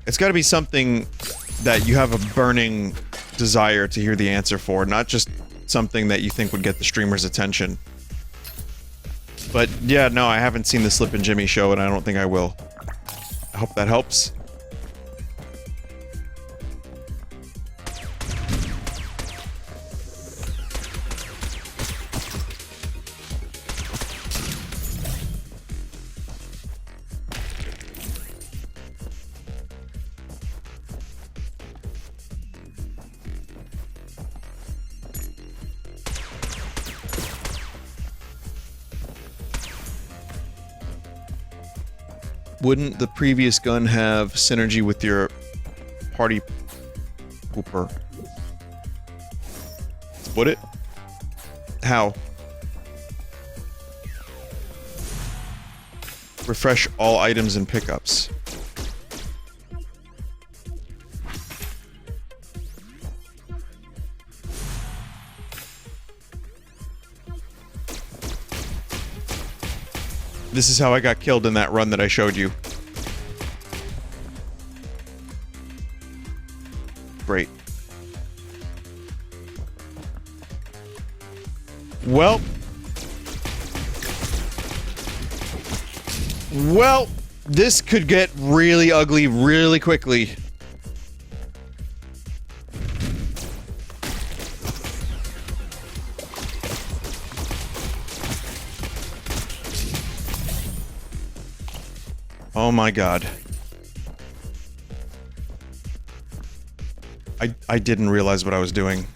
It's gotta be something that you have a burning desire to hear the answer for, not just something that you think would get the streamer's attention. But yeah, no, I haven't seen the Slip and Jimmy show, and I don't think I will. I hope that helps. Wouldn't the previous gun have synergy with your party pooper? Would it? How? Refresh all items and pickups. This is how I got killed in that run that I showed you. Great. Well, this could get really ugly really quickly. Oh my god. I didn't realize what I was doing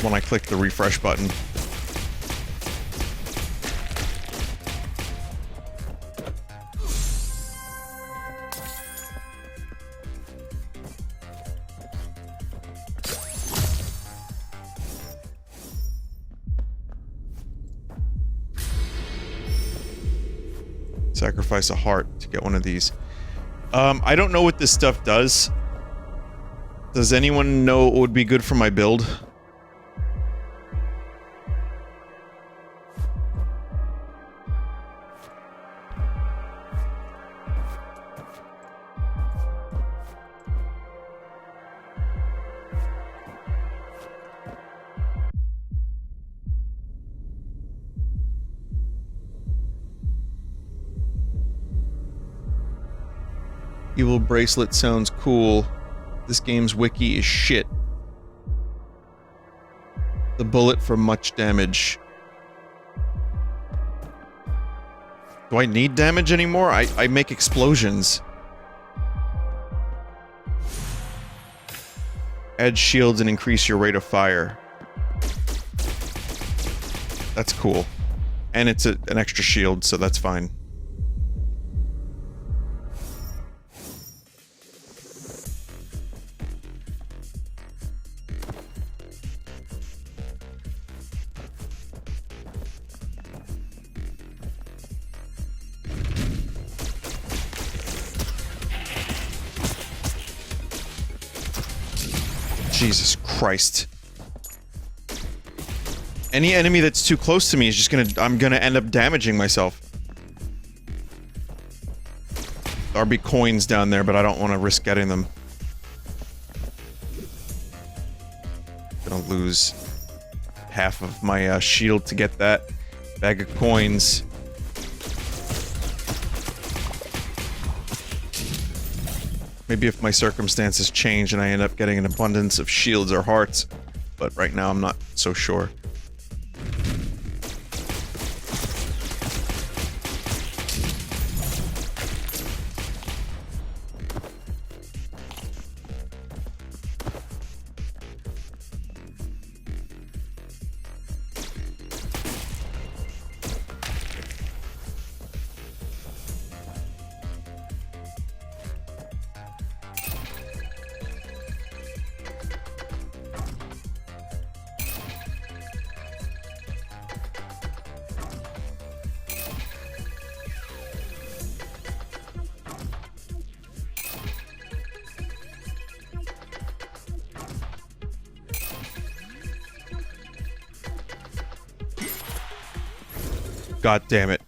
when I clicked the refresh button. Sacrifice a heart to get one of these. I don't know what this stuff does. Does anyone know what would be good for my build? Evil bracelet sounds cool. This game's wiki is shit. The bullet for much damage. Do I need damage anymore? I make explosions. Add shields and increase your rate of fire. That's cool. And it's an extra shield, so that's fine. Jesus Christ. Any enemy that's too close to me is just I'm gonna end up damaging myself. There'll be coins down there, but I don't want to risk getting them. Gonna lose half of my shield to get that bag of coins. Maybe if my circumstances change and I end up getting an abundance of shields or hearts, but right now I'm not so sure. God damn it.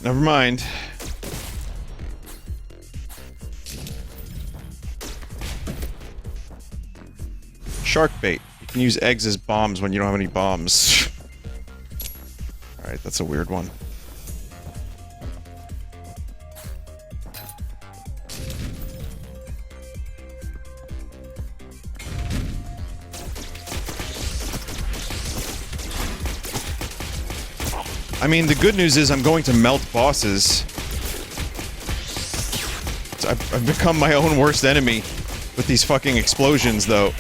Never mind. Shark bait. You can use eggs as bombs when you don't have any bombs. Alright, that's a weird one. I mean, the good news is I'm going to melt bosses. I've become my own worst enemy with these fucking explosions, though.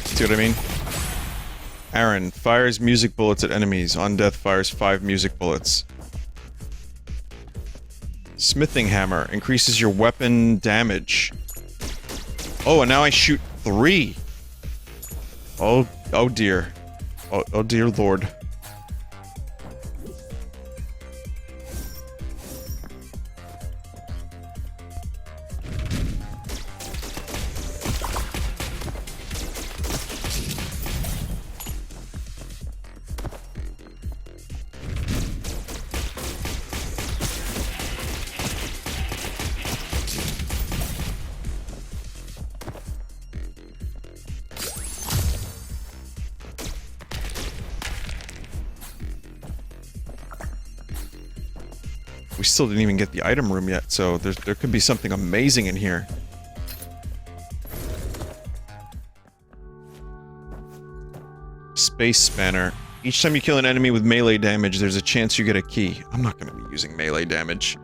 See what I mean? Aaron fires music bullets at enemies. On death fires 5 music bullets. Smithing hammer increases your weapon damage. Oh, and now I shoot 3. Oh dear. Oh dear lord. We still didn't even get the item room yet, so there could be something amazing in here. Space Spanner. Each time you kill an enemy with melee damage, there's a chance you get a key. I'm not gonna be using melee damage.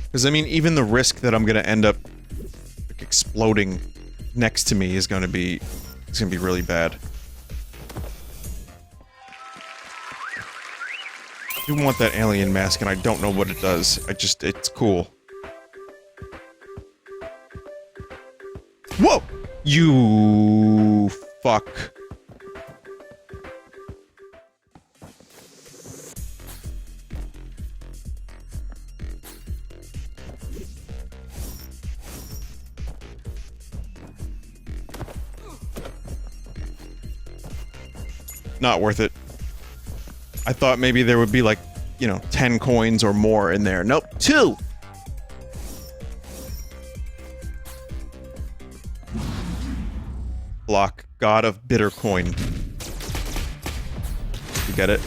Because, I mean, even the risk that I'm gonna end up like, exploding next to me is gonna be... it's gonna be really bad. I do want that alien mask, and I don't know what it does. it's cool. Whoa! You... fuck. Not worth it. I thought maybe there would be like, you know, 10 coins or more in there. Nope, 2! Block, God of Bitter Coin. You get it?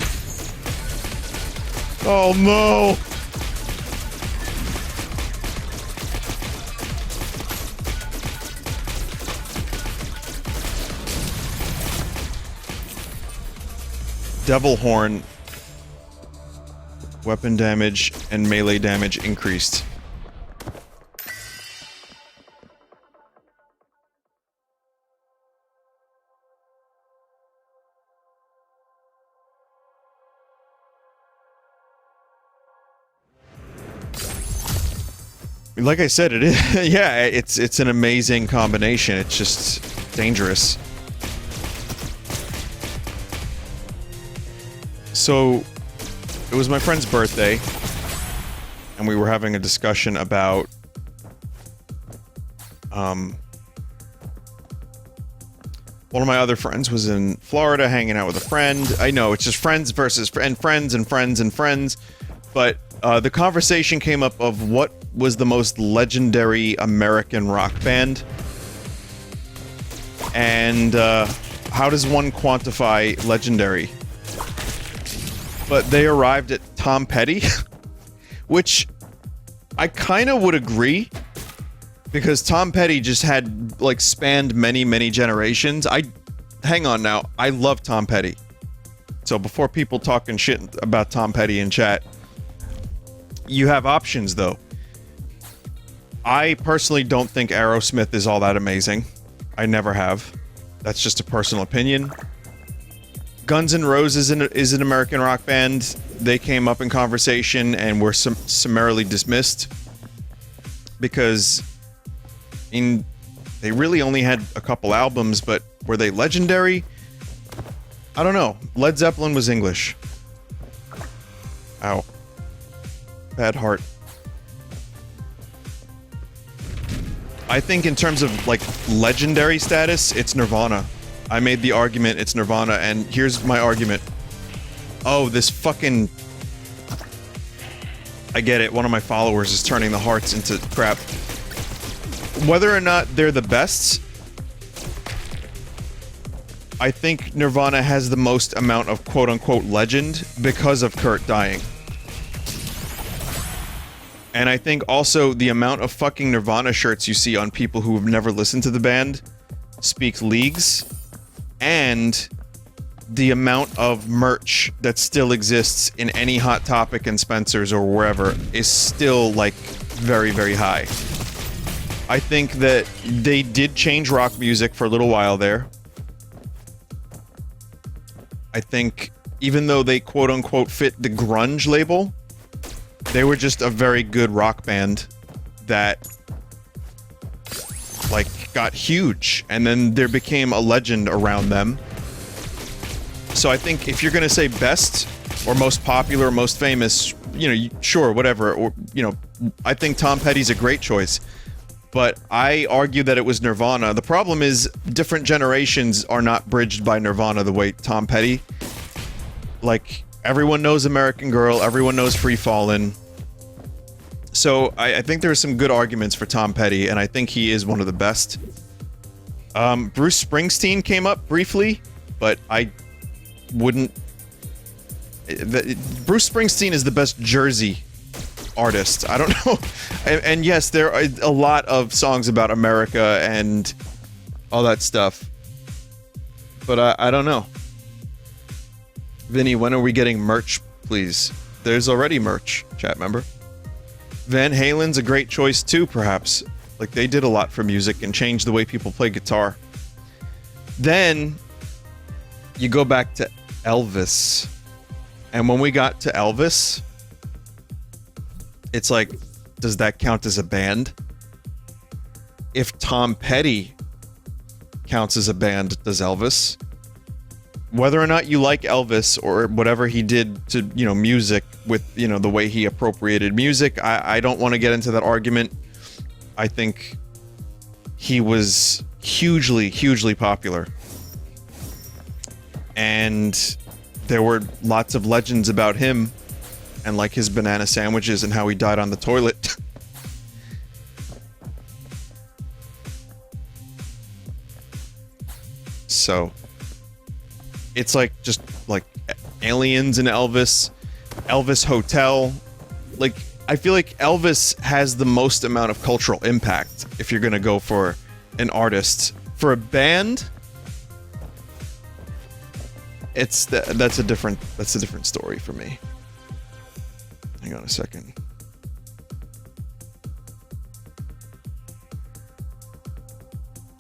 Oh no! Devil Horn. Weapon damage and melee damage increased. Like I said, it is. Yeah, it's an amazing combination. It's just dangerous. So, it was my friend's birthday, and we were having a discussion about, one of my other friends was in Florida hanging out with a friend. I know, it's just friends versus friends and friends and friends, but, the conversation came up of what was the most legendary American rock band, and, how does one quantify legendary? But they arrived at Tom Petty, which I kind of would agree, because Tom Petty just had, like, spanned many, many generations. Hang on now, I love Tom Petty. So before people talking shit about Tom Petty in chat, you have options though. I personally don't think Aerosmith is all that amazing. I never have. That's just a personal opinion. Guns N' Roses is an American rock band. They came up in conversation and were summarily dismissed because they really only had a couple albums, but were they legendary? I don't know. Led Zeppelin was English. Ow. Bad heart. I think in terms of, like, legendary status, it's Nirvana. I made the argument it's Nirvana, and here's my argument. Oh, this fucking... I get it, one of my followers is turning the hearts into crap. Whether or not they're the best, I think Nirvana has the most amount of quote-unquote legend because of Kurt dying. And I think also the amount of fucking Nirvana shirts you see on people who have never listened to the band speaks leagues. And the amount of merch that still exists in any Hot Topic and Spencer's or wherever is still, like, very, very high. I think that they did change rock music for a little while there. I think even though they quote-unquote fit the grunge label, they were just a very good rock band that, like, got huge, and then there became a legend around them. So I think if you're gonna say best, or most popular, or most famous, you know, sure, whatever, or, you know, I think Tom Petty's a great choice. But I argue that it was Nirvana. The problem is, different generations are not bridged by Nirvana the way Tom Petty. Like, everyone knows American Girl, everyone knows Free Fallin'. So, I think there are some good arguments for Tom Petty, and I think he is one of the best. Bruce Springsteen came up briefly, but I wouldn't... Bruce Springsteen is the best Jersey artist. I don't know. And yes, there are a lot of songs about America and all that stuff. But I don't know. Vinny, when are we getting merch, please? There's already merch, chat member. Van Halen's a great choice too, perhaps. Like, they did a lot for music and changed the way people play guitar. Then, you go back to Elvis. And when we got to Elvis, it's like, does that count as a band? If Tom Petty counts as a band, does Elvis? Whether or not you like Elvis or whatever he did to, you know, music with, you know, the way he appropriated music, I don't want to get into that argument. I think he was hugely, hugely popular. And there were lots of legends about him and, like, his banana sandwiches and how he died on the toilet. So, it's like, just, like, Aliens and Elvis, Elvis Hotel. Like, I feel like Elvis has the most amount of cultural impact if you're gonna go for an artist. For a band, it's that's a different story for me. Hang on a second.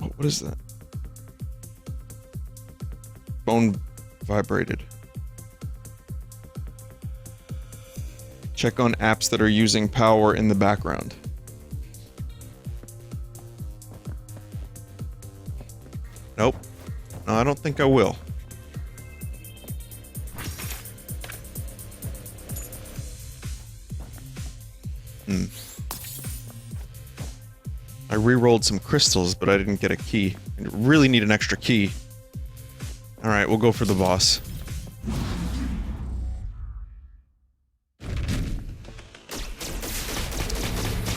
Oh, what is that? Phone vibrated. Check on apps that are using power in the background. Nope. No, I don't think I will. I re-rolled some crystals, but I didn't get a key. I really need an extra key. Alright, we'll go for the boss.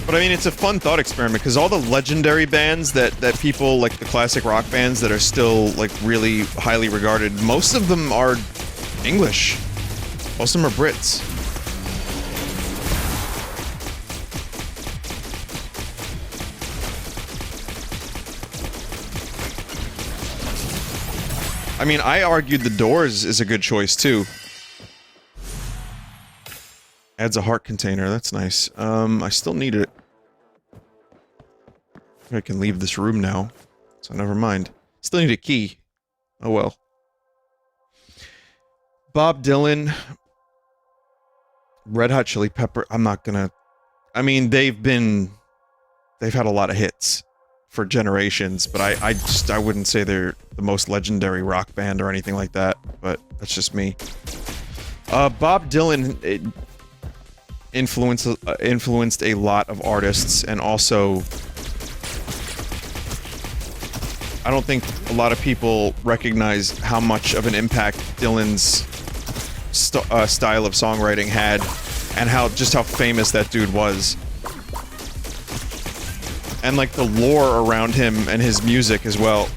But I mean, it's a fun thought experiment, because all the legendary bands that people, like the classic rock bands that are still, like, really highly regarded, most of them are English. Most of them are Brits. I mean, I argued The Doors is a good choice, too. Adds a heart container, that's nice. I still need it. I can leave this room now, so never mind. Still need a key. Oh well. Bob Dylan. Red Hot Chili Pepper, I'm not gonna... I mean, they've had a lot of hits for generations, but I wouldn't say they're the most legendary rock band or anything like that, but that's just me. Bob Dylan influenced a lot of artists, and also I don't think a lot of people recognize how much of an impact Dylan's style of songwriting had, and just how famous that dude was. And like the lore around him and his music as well.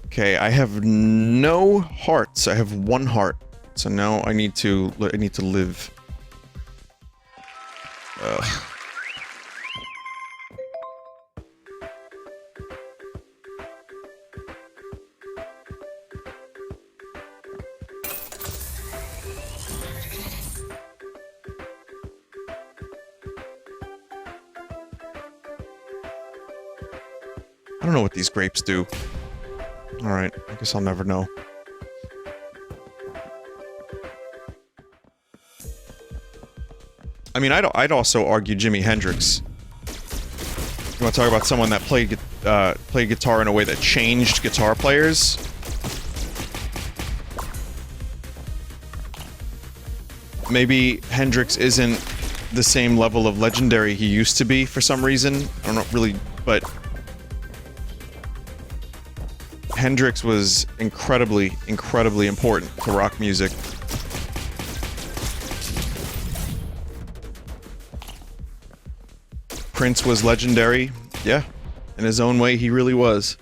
Okay, I have no hearts. I have 1 heart. So now I need to live. I don't know what these grapes do. Alright, I guess I'll never know. I mean, I'd also argue Jimi Hendrix. You want to talk about someone that played guitar in a way that changed guitar players? Maybe Hendrix isn't the same level of legendary he used to be for some reason. I don't know really, but Hendrix was incredibly, incredibly important to rock music. Prince was legendary. Yeah, in his own way, he really was.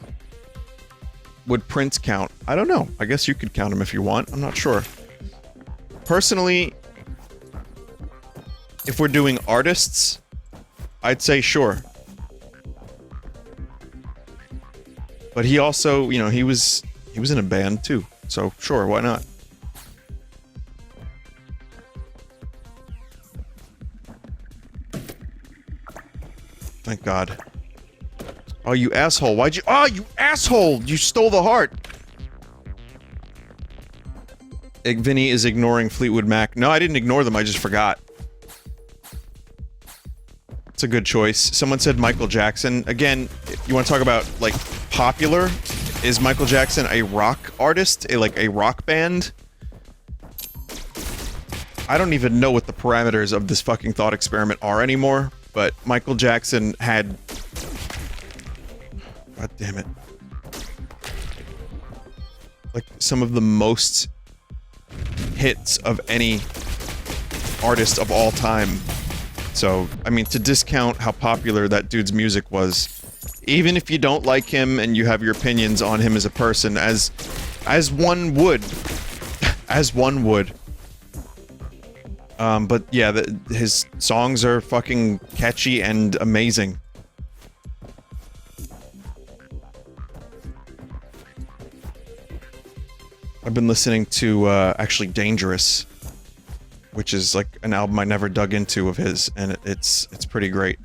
Would Prince count? I don't know. I guess you could count him if you want. I'm not sure. Personally, if we're doing artists, I'd say sure. But he also, you know, he was in a band too. So sure, why not? Thank God. Oh, you asshole. Why'd you... Oh, you asshole! You stole the heart! Vinny is ignoring Fleetwood Mac. No, I didn't ignore them, I just forgot. It's a good choice. Someone said Michael Jackson. Again, you want to talk about, like, popular? Is Michael Jackson a rock artist? A rock band? I don't even know what the parameters of this fucking thought experiment are anymore, but Michael Jackson had... God damn it. Like, some of the most hits of any artist of all time. So, I mean, to discount how popular that dude's music was, even if you don't like him and you have your opinions on him as a person, as one would, as one would. But yeah, his songs are fucking catchy and amazing. I've been listening to, actually Dangerous, which is like an album I never dug into of his, and it's pretty great.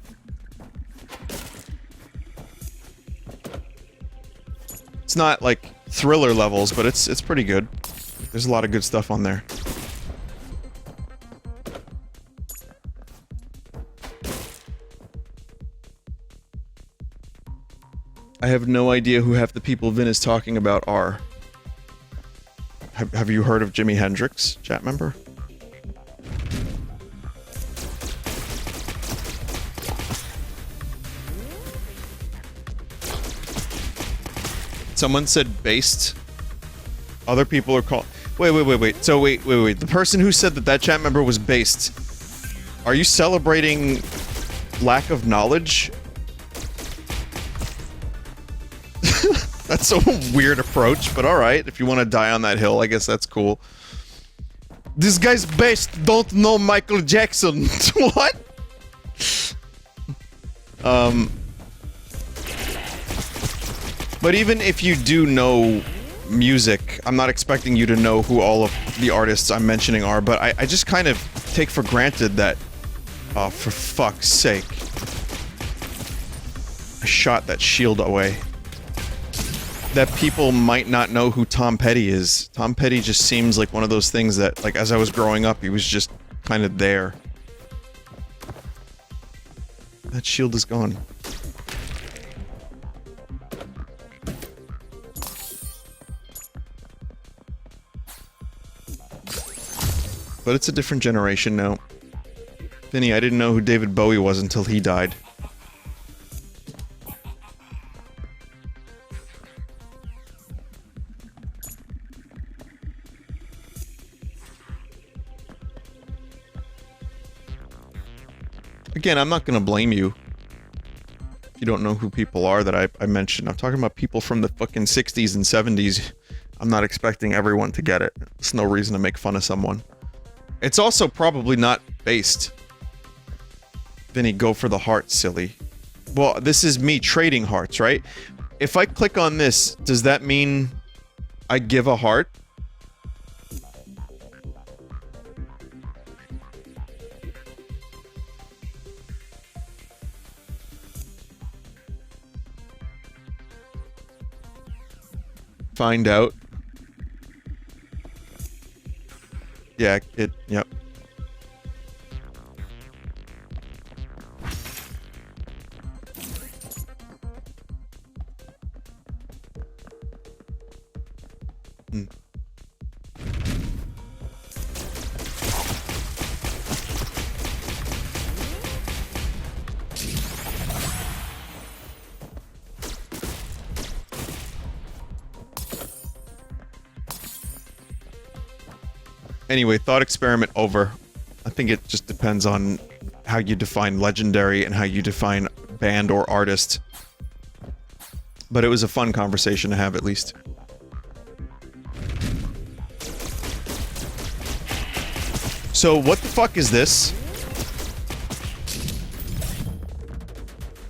It's not like Thriller levels, but it's pretty good. There's a lot of good stuff on there. I have no idea who half the people Vin is talking about are. Have you heard of Jimi Hendrix, chat member? Someone said based. Other people are called... Wait. So wait. The person who said that chat member was based. Are you celebrating lack of knowledge? That's a weird approach, but alright. If you want to die on that hill, I guess that's cool. This guy's based don't know Michael Jackson. What? But even if you do know music, I'm not expecting you to know who all of the artists I'm mentioning are, but I just kind of take for granted that... Oh, for fuck's sake. I shot that shield away. That people might not know who Tom Petty is. Tom Petty just seems like one of those things that, like, as I was growing up, he was just kind of there. That shield is gone. But it's a different generation now. Vinny, I didn't know who David Bowie was until he died. Again, I'm not gonna blame you if you don't know who people are that I mentioned. I'm talking about people from the fucking 60s and 70s. I'm not expecting everyone to get it. There's no reason to make fun of someone. It's also probably not based. Vinny, go for the heart, silly. Well, this is me trading hearts, right? If I click on this, does that mean I give a heart? Find out. Yeah, yep. Anyway, thought experiment over. I think it just depends on how you define legendary and how you define band or artist. But it was a fun conversation to have, at least. So, what the fuck is this?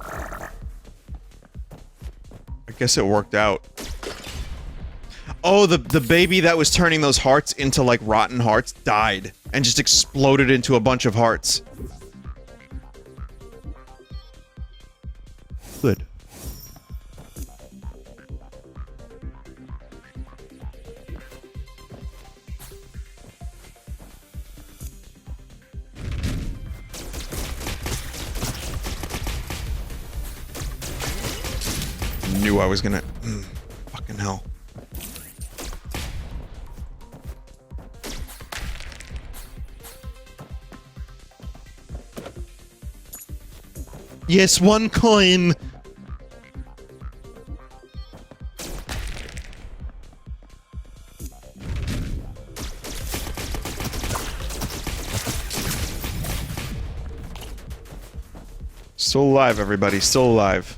I guess it worked out. Oh, the baby that was turning those hearts into, like, rotten hearts died and just exploded into a bunch of hearts. Good. Knew I was gonna... fucking hell. Yes, one coin! Still alive, everybody. Still alive.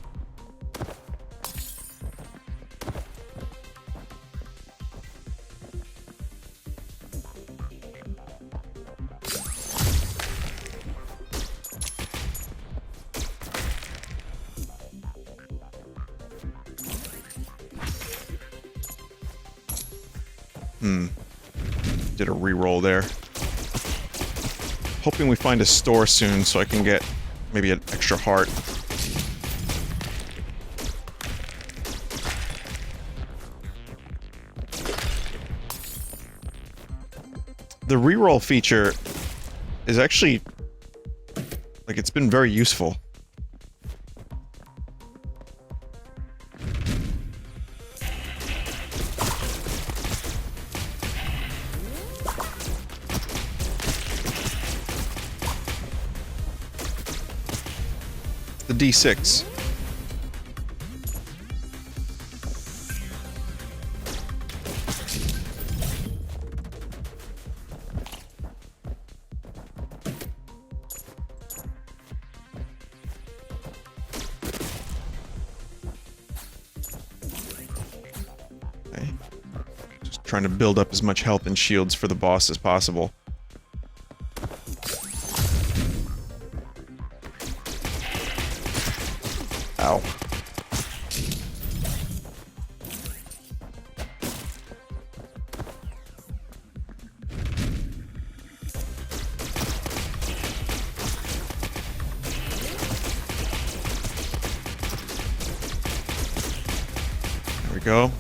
Did a reroll there. Hoping we find a store soon so I can get maybe an extra heart. The reroll feature is actually, like, it's been very useful. The D6. Okay. Just trying to build up as much health and shields for the boss as possible. Wow. There we go.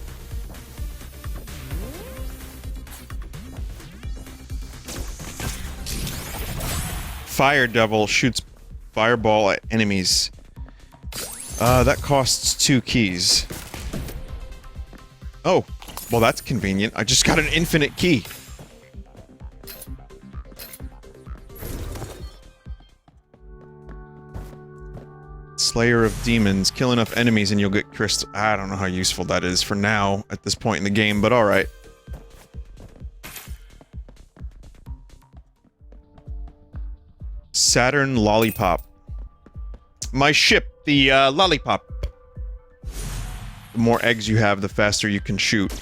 Fire Devil shoots fireball at enemies. That costs 2 keys. Oh, well that's convenient. I just got an infinite key. Slayer of Demons. Kill enough enemies and you'll get crystal. I don't know how useful that is for now at this point in the game, but alright. Saturn Lollipop. My ship, the Lollipop. The more eggs you have, the faster you can shoot.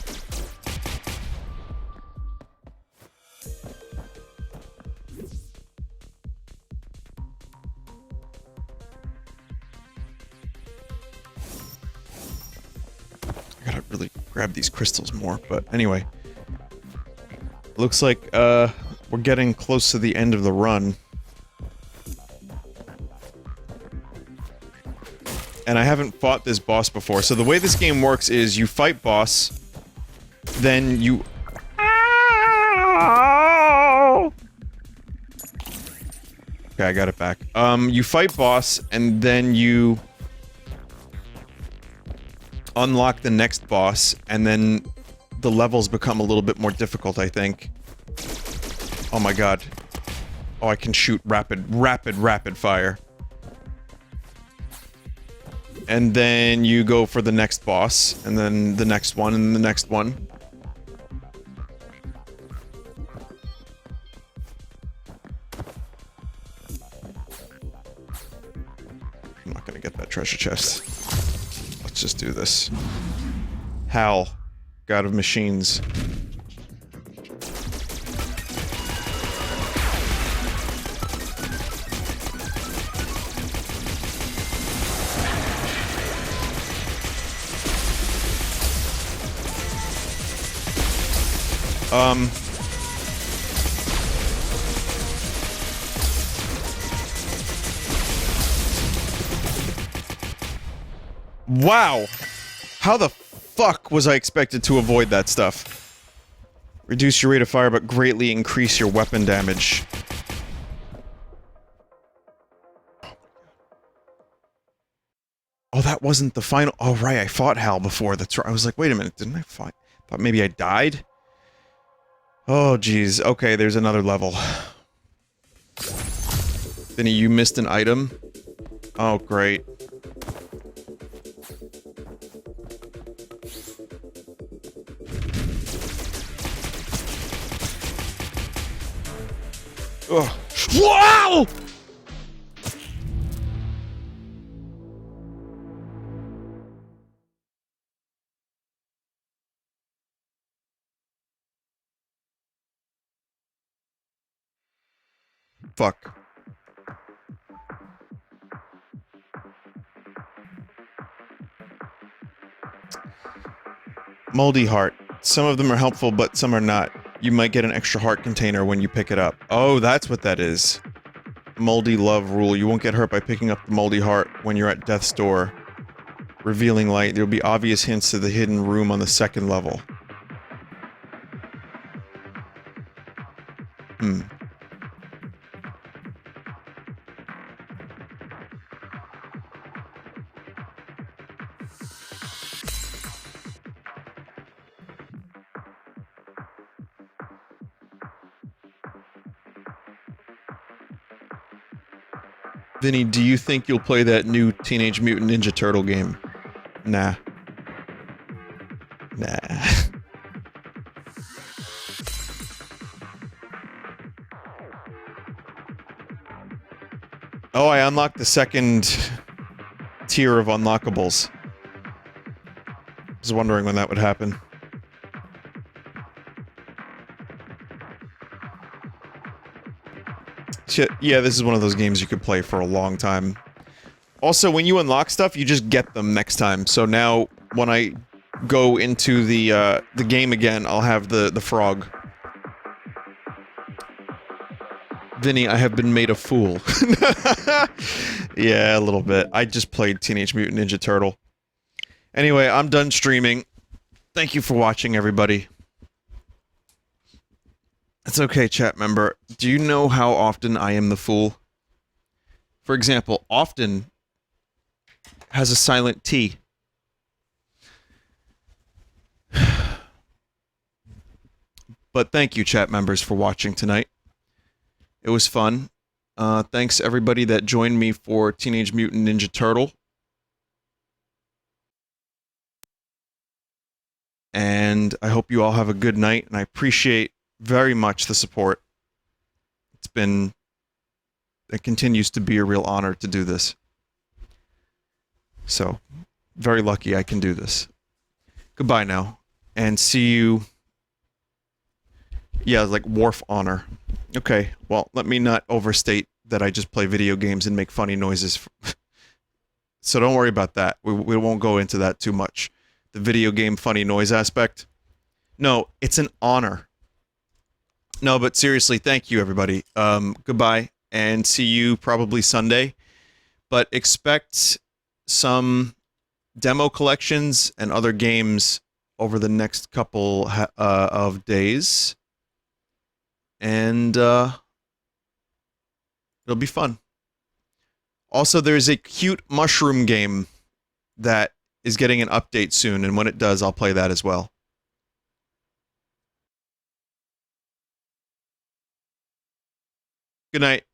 I gotta really grab these crystals more, but anyway. Looks like, we're getting close to the end of the run. And I haven't fought this boss before, so the way this game works is you fight boss, then you... Okay, I got it back. You fight boss, and then you... unlock the next boss, and then the levels become a little bit more difficult, I think. Oh my god. Oh, I can shoot rapid fire. And then you go for the next boss, and then the next one, and the next one. I'm not gonna get that treasure chest. Let's just do this. Hal, God of Machines. Wow! How the fuck was I expected to avoid that stuff? Reduce your rate of fire, but greatly increase your weapon damage. Oh, that wasn't the final- oh right, I fought Hal before, that's right. I was like, wait a minute, didn't I fight? Thought maybe I died? Oh, jeez. Okay, there's another level. Vinny, you missed an item? Oh, great. Ugh. Wow! Fuck. Moldy heart. Some of them are helpful, but some are not. You might get an extra heart container when you pick it up. Oh, that's what that is. Moldy love rule. You won't get hurt by picking up the moldy heart when you're at death's door. Revealing light. There will be obvious hints to the hidden room on the second level. Hmm. Vinny, do you think you'll play that new Teenage Mutant Ninja Turtle game? Nah. Nah. Oh, I unlocked the second tier of unlockables. I was wondering when that would happen. Shit, yeah, this is one of those games you could play for a long time. Also, when you unlock stuff, you just get them next time. So now, when I go into the game again, I'll have the frog. Vinny, I have been made a fool. Yeah, a little bit. I just played Teenage Mutant Ninja Turtle. Anyway, I'm done streaming. Thank you for watching, everybody. It's okay, chat member. Do you know how often I am the fool? For example, often has a silent T. But thank you, chat members, for watching tonight. It was fun. Thanks everybody that joined me for Teenage Mutant Ninja Turtle. And I hope you all have a good night, and I appreciate very much the support. It continues to be a real honor to do this. So, very lucky I can do this. Goodbye now, and see you... Yeah, like Wharf Honor. Okay, well, let me not overstate that I just play video games and make funny noises. So don't worry about that. We won't go into that too much. The video game funny noise aspect. No, it's an honor. No, but seriously, thank you, everybody. Goodbye, and see you probably Sunday. But expect some demo collections and other games over the next couple of days. And it'll be fun. Also, there's a cute mushroom game that is getting an update soon, and when it does, I'll play that as well. Good night.